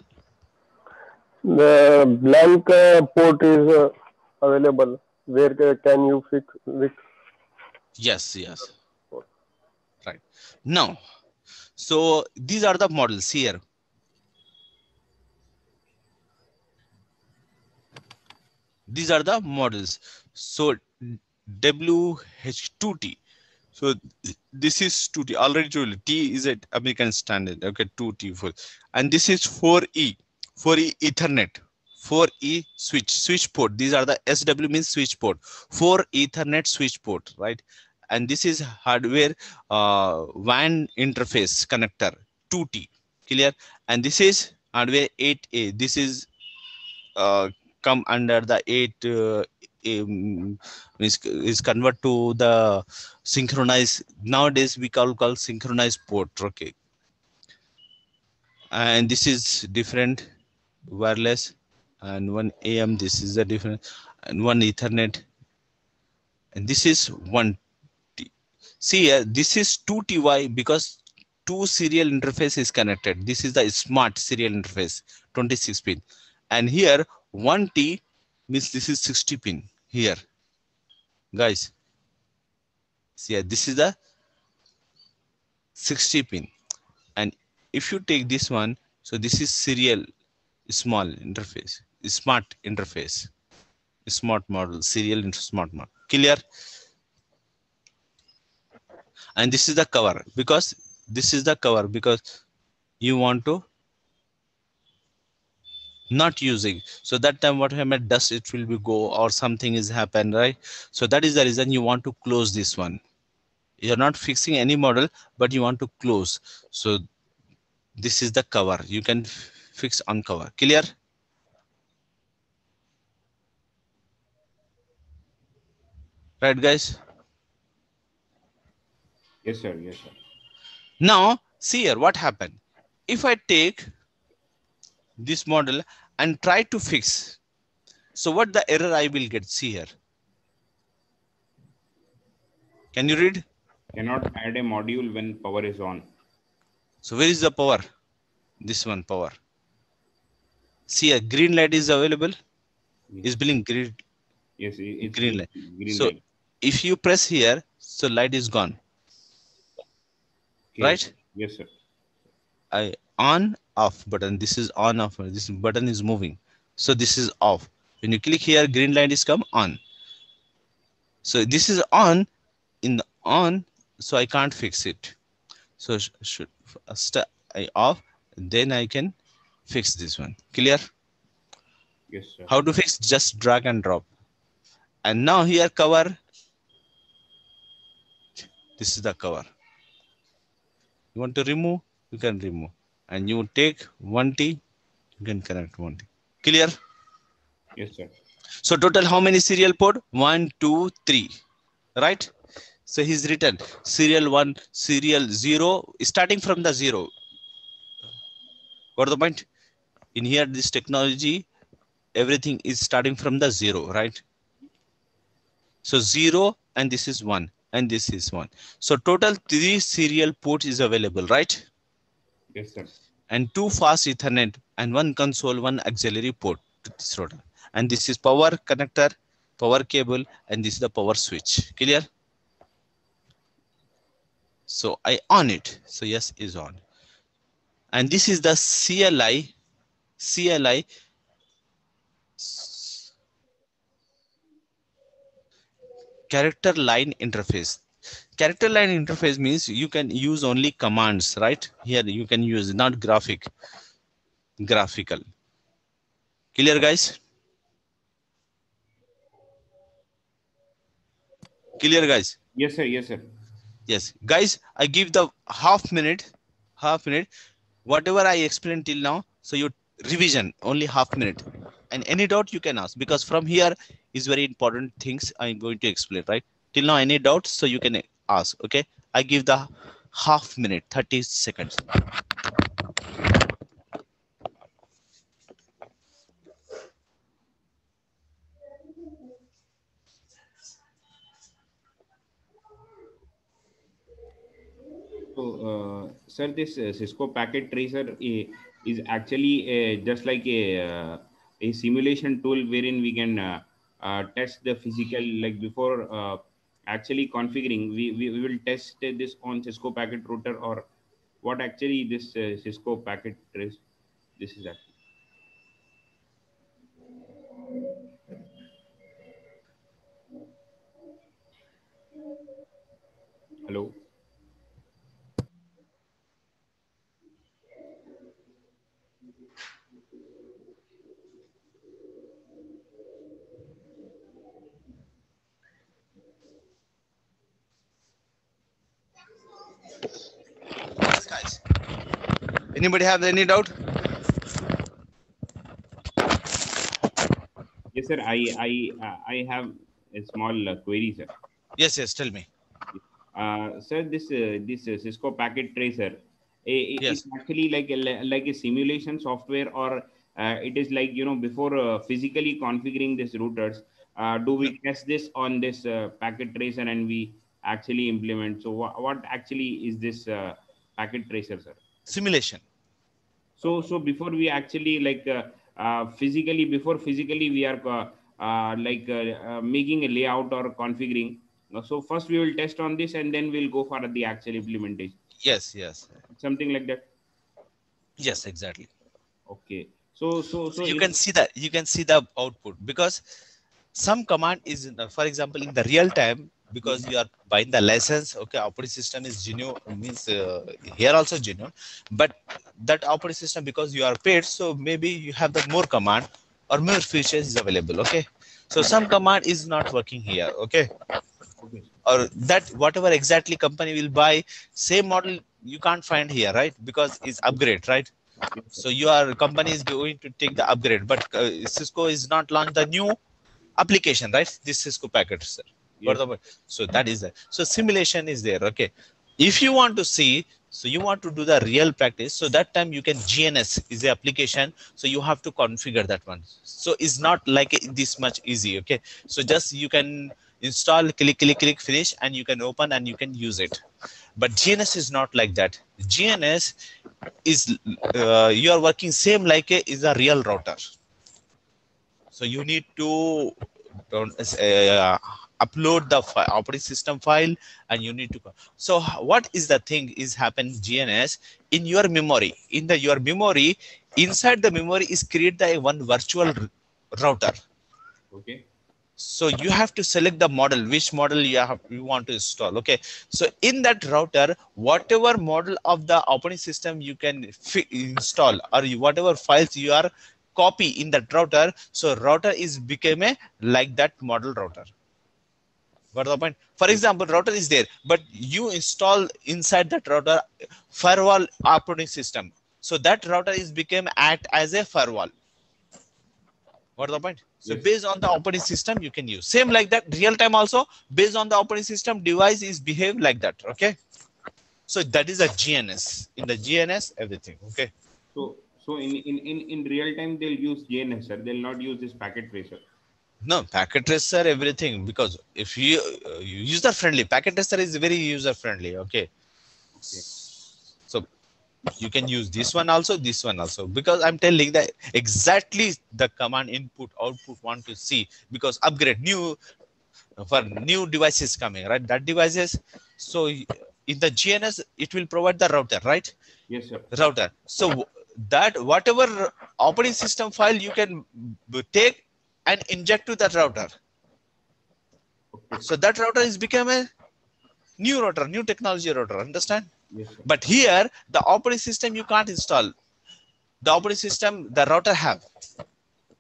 The blank port is available. Where can you fix it? Yes, yes. Right. Now, so these are the models here. These are the models. So WH2T. So this is 2T. Already told you, T is at American standard. Okay, 2T full. And this is 4E. 4E Ethernet. 4E switch port. These are the SW means switch port. 4 Ethernet switch port, right? And this is hardware WAN interface connector 2T. Clear? And this is hardware 8A. This is come under the 8 is convert to the synchronized. Nowadays we call synchronized port. Okay, and this is different wireless, and one AM. This is the different, and one Ethernet, and this is 1T. See here, this is 2TY because 2 serial interface is connected. This is the smart serial interface, 26 pin, and here 1T means this is 60 pin here, guys. See, this is the 60 pin, and if you take this one, so this is serial small interface, smart interface, smart model, serial into smart model. Clear? And this is the cover, because this is the cover because you want to not using, so that time what happened, dust it will be go or something is happen, right? So that is the reason you want to close this one. You're not fixing any model, but you want to close. So this is the cover. You can fix on cover. Clear? Right, guys? Yes, sir. Yes, sir. Now see here what happened. If I take this model and try to fix, so what the error I will get? See here. Can you read? Cannot add a module when power is on. So where is the power? This one power. See a green light is available. Yes. Is blinking green. Yes, it's Green light. Green So light. if you press here, so light is gone. Okay. Right? Yes, sir. I on off button. This is on off. This button is moving. So this is off. When you click here, green light is come on. So this is on in the on. So I can't fix it. So should first I off, then I can fix this one. Clear? Yes, sir. How to fix? Just drag and drop. And now here cover. This is the cover. You want to remove? You can remove. And you take 1T, you can connect 1T. Clear? Yes, sir. So total how many serial port? 1, 2, 3. Right? So he's written serial 1, serial 0, starting from the 0. Got the point? In here, this technology, everything is starting from the 0, right? So 0 and this is 1 and this is 1. So total 3 serial ports is available, right? Yes, sir. And 2 fast Ethernet and 1 console, 1 auxiliary port to this router. And this is power connector, power cable, and this is the power switch. Clear? So I on it. So yes, is on. And this is the CLI CLI character line interface. Character line interface means you can use only commands, right? Here you can use not graphical. Clear, guys? Clear, guys? Yes, sir. Yes, sir. Yes, guys, I give the half minute, whatever I explained till now. So you revision only half minute, and any doubt you can ask, because from here is very important things I'm going to explain, right? Till now, any doubt, so you can ask. Okay, I give the half minute, 30 seconds. So, sir, this Cisco Packet Tracer is actually just like a simulation tool wherein we can test the physical, like before actually configuring, we will test this on Cisco Packet Router, or what actually this Cisco Packet Trace, this is actually. Hello. Yes, guys. Anybody have any doubt? Yes, sir. I have a small query, sir. Yes, yes. Tell me. Sir, this Cisco Packet Tracer, Yes. it's actually like a simulation software, or it is like, you know, before physically configuring these routers, do we test this on this Packet Tracer and we actually implement? So what actually is this Packet Tracer, sir? Simulation. So before we actually like before physically we are making a layout or configuring. So first we will test on this and then we'll go for the actual implementation. Yes, yes. Something like that. Yes, exactly. Okay. So You can see that, you can see the output, because some command is, for example, in the real time, because you are buying the license. Okay, operating system is genuine, means here also genuine, but that operating system, because you are paid, so maybe you have the more command or more features is available. Okay, so some command is not working here. Okay, or that whatever exactly company will buy, same model you can't find here, right? Because it's upgrade, right? So your company is going to take the upgrade, but Cisco is not launched the new application, right? This Cisco packet, sir. Yes. So that is it. So simulation is there. Okay, if you want to see, so you want to do the real practice, so that time you can, GNS is the application, so you have to configure that one. So it's not like this much easy. Okay, so just you can install, click finish, and you can open and you can use it. But GNS is not like that. GNS is you are working same like is a real router. So you need to upload the operating system file, and you need to. So what is the thing is happen GNS in your memory? In the your memory, inside the memory is create the one virtual router. Okay. So you have to select the model, which model you want to install. Okay, so in that router, whatever model of the operating system you can install, or whatever files you are copy in that router, so router is became a like that model router. What the point? For example, router is there, but you install inside that router firewall operating system, so that router is became act as a firewall. What the point? So Yes. based on the operating system you can use same like that. Real time also based on the operating system, device is behave like that. Okay, so that is a GNS. In the GNS everything. Okay, So in real time they'll use GNS, sir. They'll not use this Packet Tracer. no, packet tracer everything, because if you user friendly, packet tracer is very user friendly. Okay, so you can use this one also, because I'm telling that exactly the command input output want to see, because upgrade new for new devices coming, right? That devices, so in the GNS it will provide the router, right? Yes, sir. Router. So that whatever operating system file you can take and inject to that router. So that router is become a new router, new technology router. Understand? Yes, sir. But here the operating system you can't install. The operating system the router have.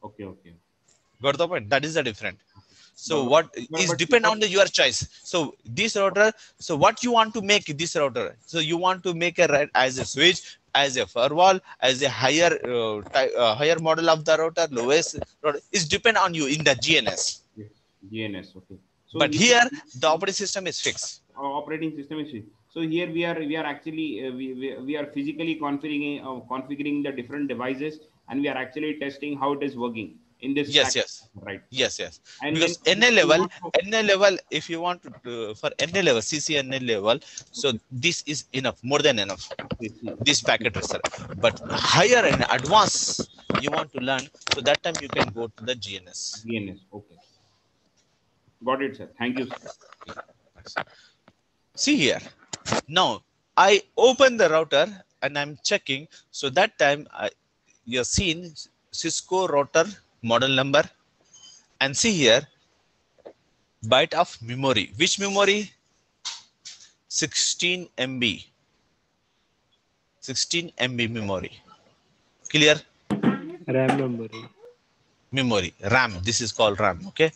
Okay, okay. Got the point? That is the difference. So But- what but- is but- depend on your choice. So this router, so what you want to make this router? So you want to make a as a switch, as a firewall, as a higher higher model of the router, lowest router, is depend on you in the GNS. Yes, GNS. Okay. So But here the operating system is fixed. our operating system is fixed. So here we are actually we are physically configuring the different devices, and we are actually testing how it is working in this. Yes, stack. yes. Right. Yes, yes. And Because then NA if you level, want to- NA level, if you want to for NA level, CCNA level, so this is enough, more than enough. This packet tracer. But higher and advanced, you want to learn, so that time you can go to the GNS. DNS. Okay. Got it, sir. Thank you, sir. See here. Now I open the router and I'm checking. So that time you're seeing Cisco router model number, and see here byte of memory. Which memory? 16 MB. 16 MB memory. Clear? RAM number. Memory, RAM. This is called RAM. Okay.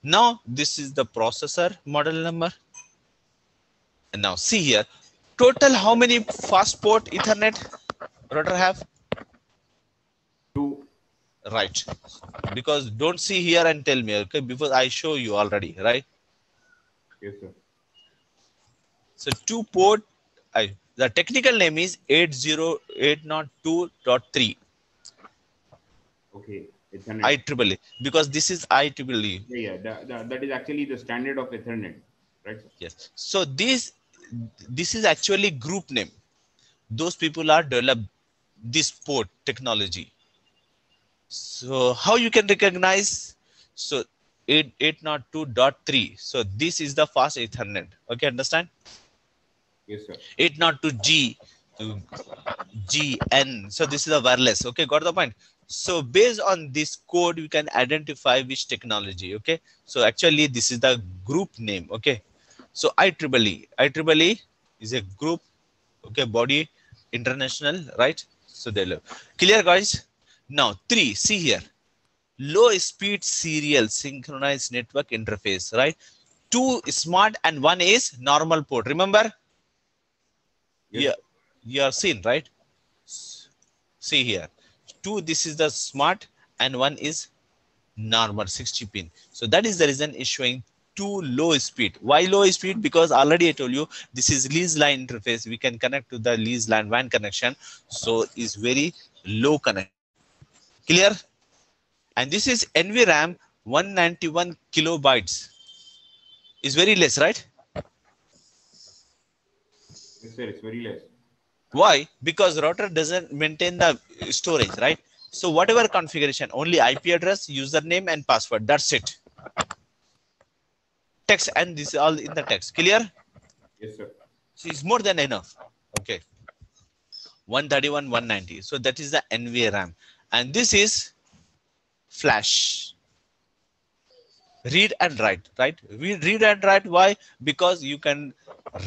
Now this is the processor model number. And now see here, total how many fast port Ethernet router have? 2. Right. Because don't see here and tell me, okay? Because I show you already, right? Yes, sir. So 2 port, the technical name is 80802.3 Okay. Ethernet. IEEE, because this is IEEE. Yeah. That is actually the standard of Ethernet, right, sir? Yes. So this is actually group name. Those people are developed this port technology. So how you can recognize? So 802.3. So this is the fast Ethernet. Okay, understand? Yes, sir. 802G to GN. So this is a wireless. Okay, got the point? So based on this code, you can identify which technology. Okay. So actually this is the group name. Okay. So IEEE is a group. Okay. Body international, right? So they love. Clear, guys? Now 3, see here. Low speed serial synchronized network interface, right? 2 smart and 1 is normal port. Remember? Yes. Yeah, you are seen, right? See here. 2, this is the smart, and 1 is normal 60 pin. So that is the reason it's showing 2 low speed. Why low speed? Because already I told you this is lease line interface. We can connect to the lease line WAN connection. So it's very low connection. Clear? And this is NVRAM 191 kilobytes. Is very less, right? Yes, sir. It's very less. Why? Because router doesn't maintain the storage, right? So whatever configuration, only IP address, username, and password. That's it. Text, and this is all in the text. Clear? Yes, sir. So it's more than enough. Okay. 131, 190. So that is the NVRAM. And this is flash. Read and write, right? We read and write. Why? Because you can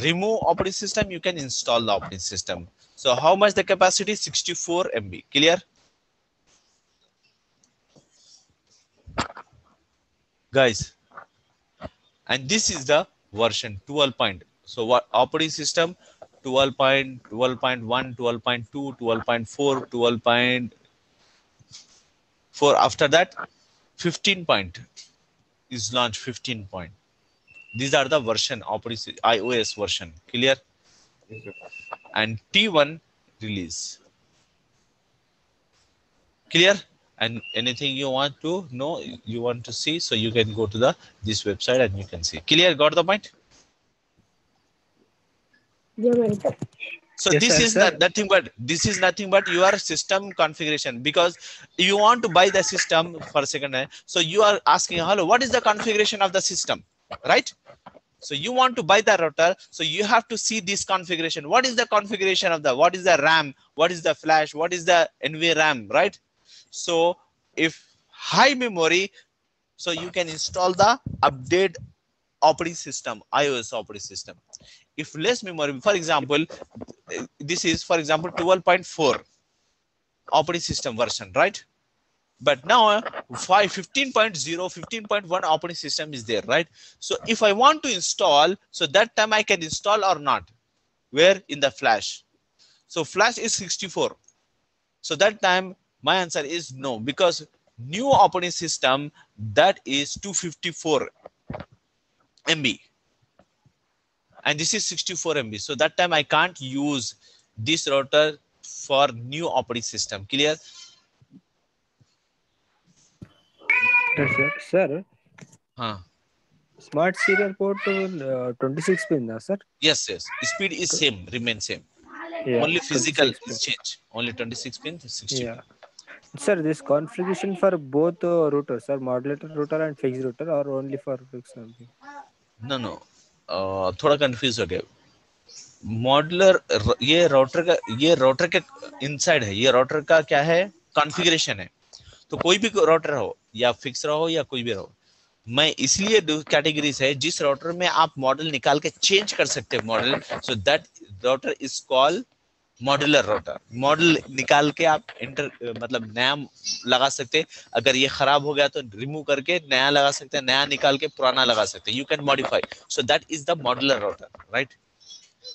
remove operating system, you can install the operating system. So how much the capacity? 64 MB. Clear? Guys, and this is the version 12. So what operating system? 12, 12.1, 12.2, 12.4, 12.4. After that, 15 point is launched. 15 point. These are the version operating iOS version. Clear? Yes, sir. And T1 release. Clear? And anything you want to know, you want to see, so you can go to this website and you can see. Clear? Got the point? So Yes, this sir, is sir. nothing but your system configuration, because you want to buy the system for a second. So you are asking, hello, what is the configuration of the system, right? So you want to buy the router, so you have to see this configuration. What is the configuration of what is the RAM, what is the flash, what is the NVRAM, right? So if high memory, so you can install the update operating system, iOS operating system. If less memory, for example, this is for example 12.4 operating system version, right? But now 15.0, 15.1 operating system is there, right? So if I want to install, so that time I can install or not. Where? In the flash. So flash is 64. So that time my answer is no, because new operating system, that is 254 MB. And this is 64 MB. So that time I can't use this router for new operating system. Clear? Yes, sir. Sir, Huh. smart serial port 26 pin, sir? Yes, yes. Speed is same, remain same. Yeah, Only physical 26 pin. is change. Only 26 pin to 60 Yeah. pin. Sir, this configuration for both routers, sir, modulator router and fixed router, or only for fixed only? No. थोड़ा confuse हो गया. Modular ये router के inside है. ये router का क्या है? कॉन्फ़िगरेशन है. तो कोई भी राउटर हो, या फिक्स रहो या कोई भी रहो, मैं इसलिए दो कैटेगरीज है. जिस राउटर में आप मॉडल निकाल के चेंज कर सकते हैं model, so that router is called modular router. Model निकाल के आप मतलब नया लगा सकते हैं. अगर ये खराब हो गया तो रिमूव करके नया लगा सकते हैं, नया निकाल के पुराना लगा सकते हैं. You can modify. So that is the modular router, right?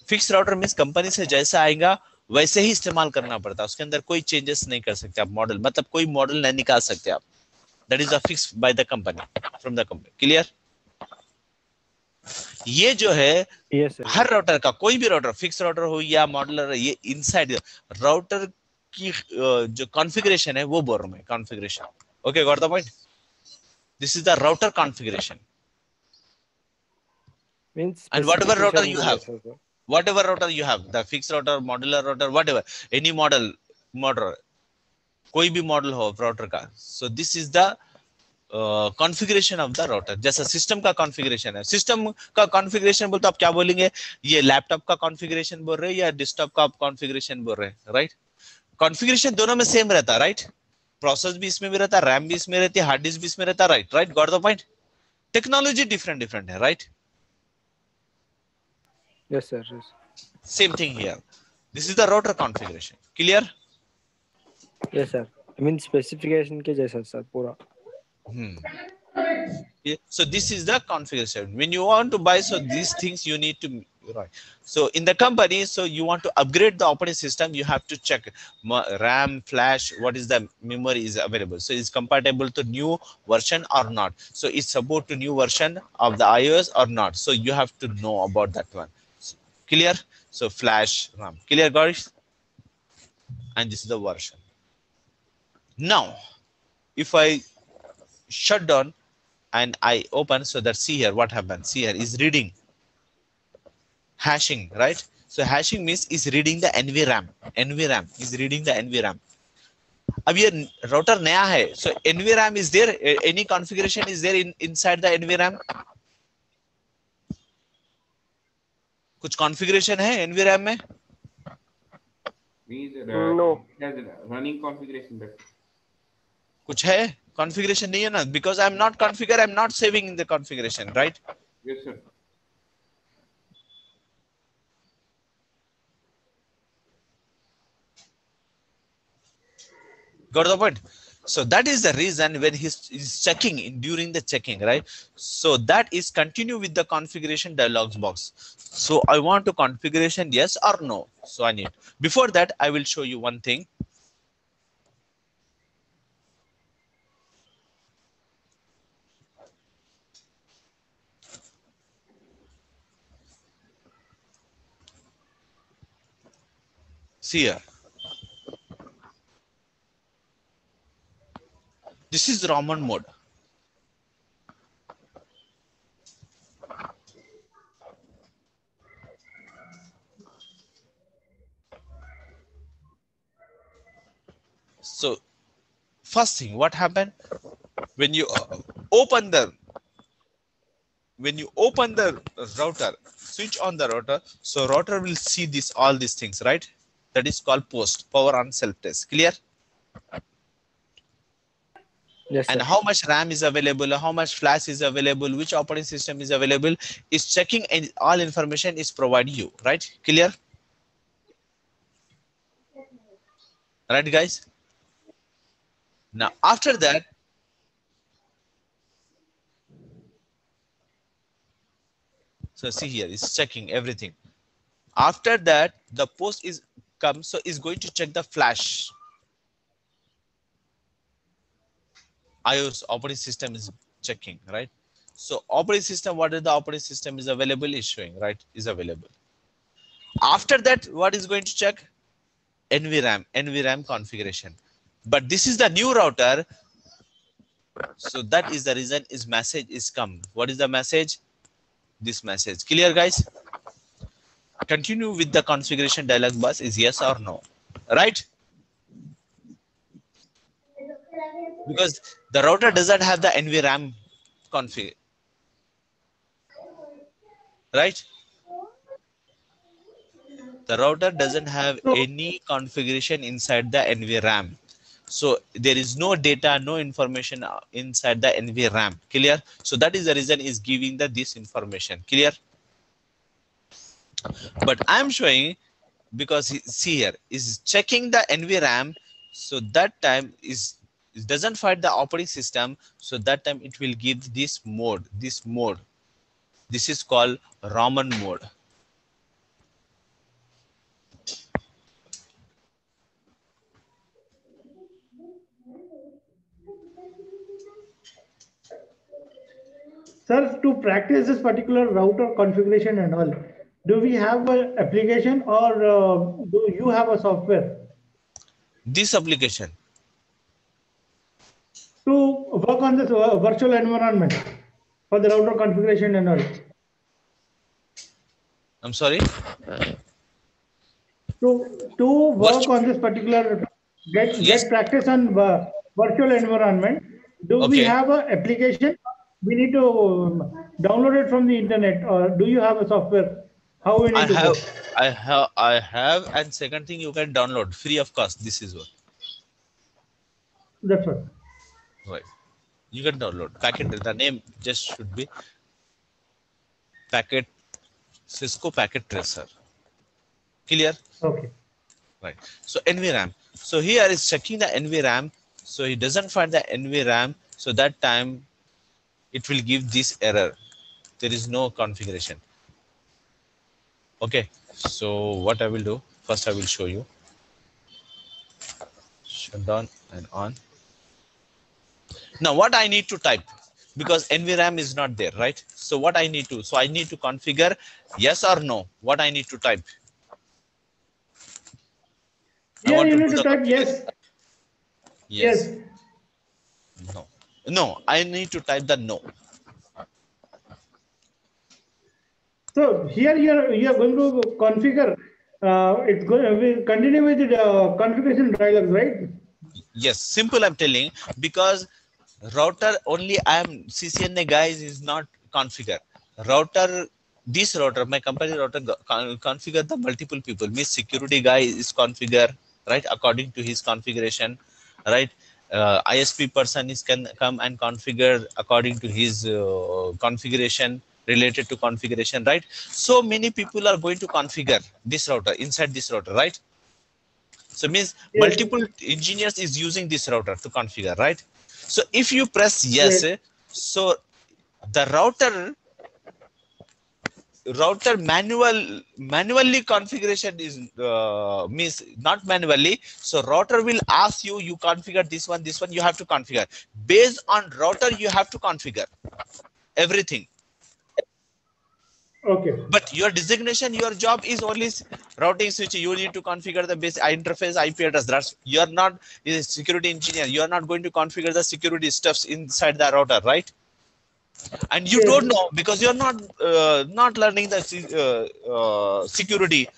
Fix router means company से जैसा आएगा वैसे ही इस्तेमाल करना पड़ता है. उसके अंदर कोई चेंजेस नहीं कर सकते आप. मॉडल मतलब कोई मॉडल नहीं निकाल सकते आप. That is a fix by the company, from the company. Clear? ये जो है Yes, sir. हर राउटर का, कोई भी राउटर, फिक्स राउटर हो या मॉडुलर, ये इनसाइड राउटर की जो कॉन्फ़िगरेशन है वो बोल रहा हूं मैं. Configuration. Okay, got the point? This is the router configuration. Means And whatever router specification you have, yes, sir. whatever router you have, the fixed router, modular router, whatever, any model, कोई भी model हो router का. So this is the configuration of the router. जैसा system का configuration है. System का configuration बोलते आप क्या बोलेंगे? ये लैपटॉप का कॉन्फ़िगरेशन बोल रहे हैं या डेस्कटॉप का कॉन्फ़िगरेशन बोल रहे हैं, राइट? कॉन्फ़िगरेशन दोनों में सेम रहता है, राइट? प्रोसेस भी इसमें भी रहता है, रैम भी इसमें रहती है, हार्ड डिस्क भी इसमें रहता है, right? Got the point? Technology different है, right? Yes, sir. Yes. Same thing here. This is the router configuration. Clear? Yes, sir. I mean specification के जैसा sir पूरा. Yeah. So this is the configuration. When you want to buy, so these things you need to write. So in the company, so you want to upgrade the operating system, you have to check RAM, flash, what is the memory is available. So it's compatible to new version or not. So it's support to new version of the iOS or not. So you have to know about that one. So, clear? So flash, RAM. Clear, guys? And this is the version. Now, if I shut down and I open, so that see here what happens. See here is reading, hashing, right? So hashing means is reading the NVRAM. NVRAM is reading the NVRAM. अब ये router नया है, so NVRAM is there. Any configuration is there inside the NVRAM? कुछ configuration है NVRAM में? No. It has running configuration. But कुछ है? Configuration नहीं है ना? Because I'm not configure, I'm not saving in the configuration, right? yes, sir. Got the point? So that is the reason when he's checking during the checking, right? So that is continue with the configuration dialogs box. So I want to configuration yes or no. So I need, before that, I will show you one thing. See here. This is Raman mode. So first thing, what happened when you open when you open the router, switch on the router, so router will see this, all these things, right? That is called post, power on self test. Clear? Yes, And sir. how much RAM is available, how much flash is available, which operating system is available, is checking, and all information is provided you, right? Clear? Right, guys? Now, after that, so see here, it's checking everything. After that, the post is come, so is going to check the flash. iOS operating system is checking, right? So operating system, what is the operating system is available is showing, right? Is available. After that, what is going to check? NVRAM configuration. But this is the new router. So that is the reason is message is come. What is the message? This message. Clear, guys? Continue with the configuration dialog box is yes or no, right? Because the router doesn't have the NVRAM config, right? The router doesn't have any configuration inside the NVRAM. So there is no data, no information inside the NVRAM. Clear? So that is the reason is giving the this information. Clear? But I'm showing, because see here is checking the NVRAM. So that time is it doesn't find the operating system. So that time it will give this mode. This mode. This is called Raman mode. Sir, to practice this particular router configuration and all, do we have an application or do you have a software This application. to work on this virtual environment for the router configuration and all? I'm sorry. To work on this particular get practice on virtual environment, do we have an application? We need to download it from the internet, or do you have a software? How we need to I have, and second thing, you can download free of cost. This is what. That's what. Right. You can download packet. The name just should be packet Cisco Packet Tracer. Clear? Okay. Right. So NVRAM. So here is checking the NVRAM. So he doesn't find the NVRAM. So that time it will give this error. There is no configuration. Okay. So what I will do, first I will show you. Shut down and on. Now what I need to type, because NVRAM is not there, right? So what I need to, so I need to configure yes or no. What I need to type. Yeah, you need to type yes. Yes. No. No, I need to type the no. So here you are going to configure. It's going. We continue with the configuration dialogues, right? Yes, simple. I'm telling, because router only I am CCNA guys is not configure. Router, this router, my company router configure the multiple people. Means security guy is configure, right, according to his configuration, right? ISP person is can come and configure according to his configuration related to configuration, right? So many people are going to configure this router inside this router, right? So means multiple engineers is using this router to configure, right? So if you press yes, so the router manually configuration is means not manually. So router will ask you, you configure this one, you have to configure. Based on router, you have to configure everything. Okay. But your designation, your job is only routing switch. You need to configure the base interface IP address. That's, you are not a security engineer. You are not going to configure the security stuffs inside the router, right? And you don't know, because you're not learning the security,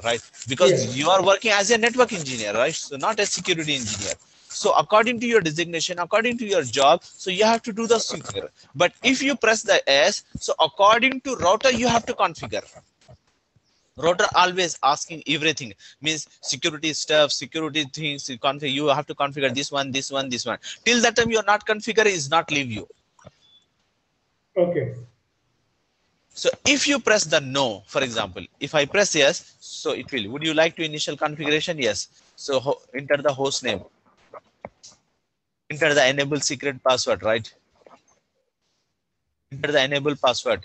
right? Because you are working as a network engineer, right? So not a security engineer. So according to your designation, according to your job, so you have to do the configure. But if you press the S, so according to router, you have to configure. Router always asking everything, means security stuff, security things, you have to configure this one, this one, this one. Till that time you're not configure, is not leave you. Okay. So if you press the no, for example, if I press yes, so it will, would you like to initial configuration? Yes. So enter the host name, enter the enable secret password, right? Enter the enable password.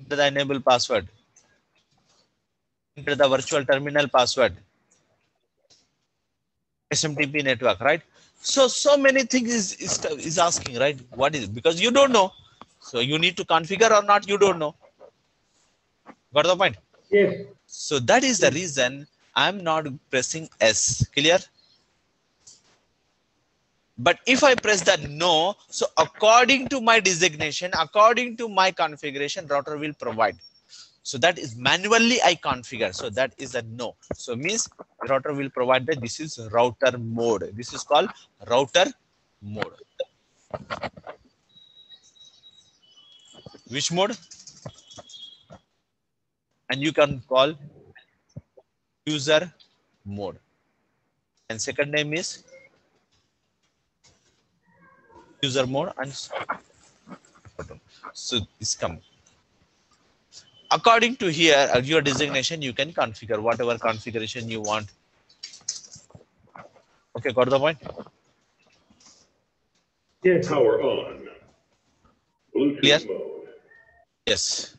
Enter the enable password. Enter the virtual terminal password. SMTP network, right? So many things is asking, right? What is it? Because you don't know. So you need to configure or not, you don't know. Got the point? Yes. So that is the reason I'm not pressing S. Clear? But if I press that no, so according to my designation, according to my configuration, router will provide. So that is manually I configure. So that is a no. So means router will provide that this is router mode. This is called router mode. Which mode? And you can call user mode. And second name is user mode, and so it's come. According to here, your designation, you can configure whatever configuration you want. Okay, got the point? Yes. Power on. Bluetooth Clear? mode. Yes.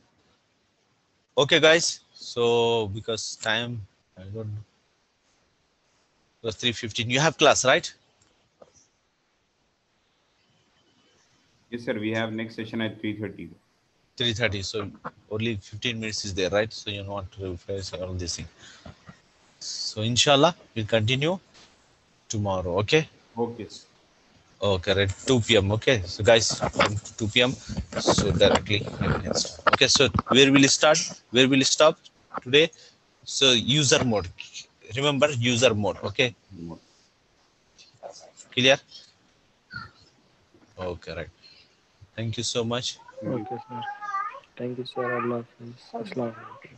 Okay, guys. So because time, I don't know. It was 3:15. You have class, right? Yes, sir. We have next session at 3:30. 3:30. So only 15 minutes is there, right? So you want to refresh all this thing. So inshallah, we'll continue tomorrow. Okay. Okay. Okay, right. 2 p.m. Okay. So guys, from 2 p.m. So directly you can start. Okay. So where will it start? Where will it stop today? So user mode. Remember user mode. Okay. Clear? Okay, right. Thank you so much. Okay, sir. Thank you, sir. Allah Hafiz. Assalamu alaikum.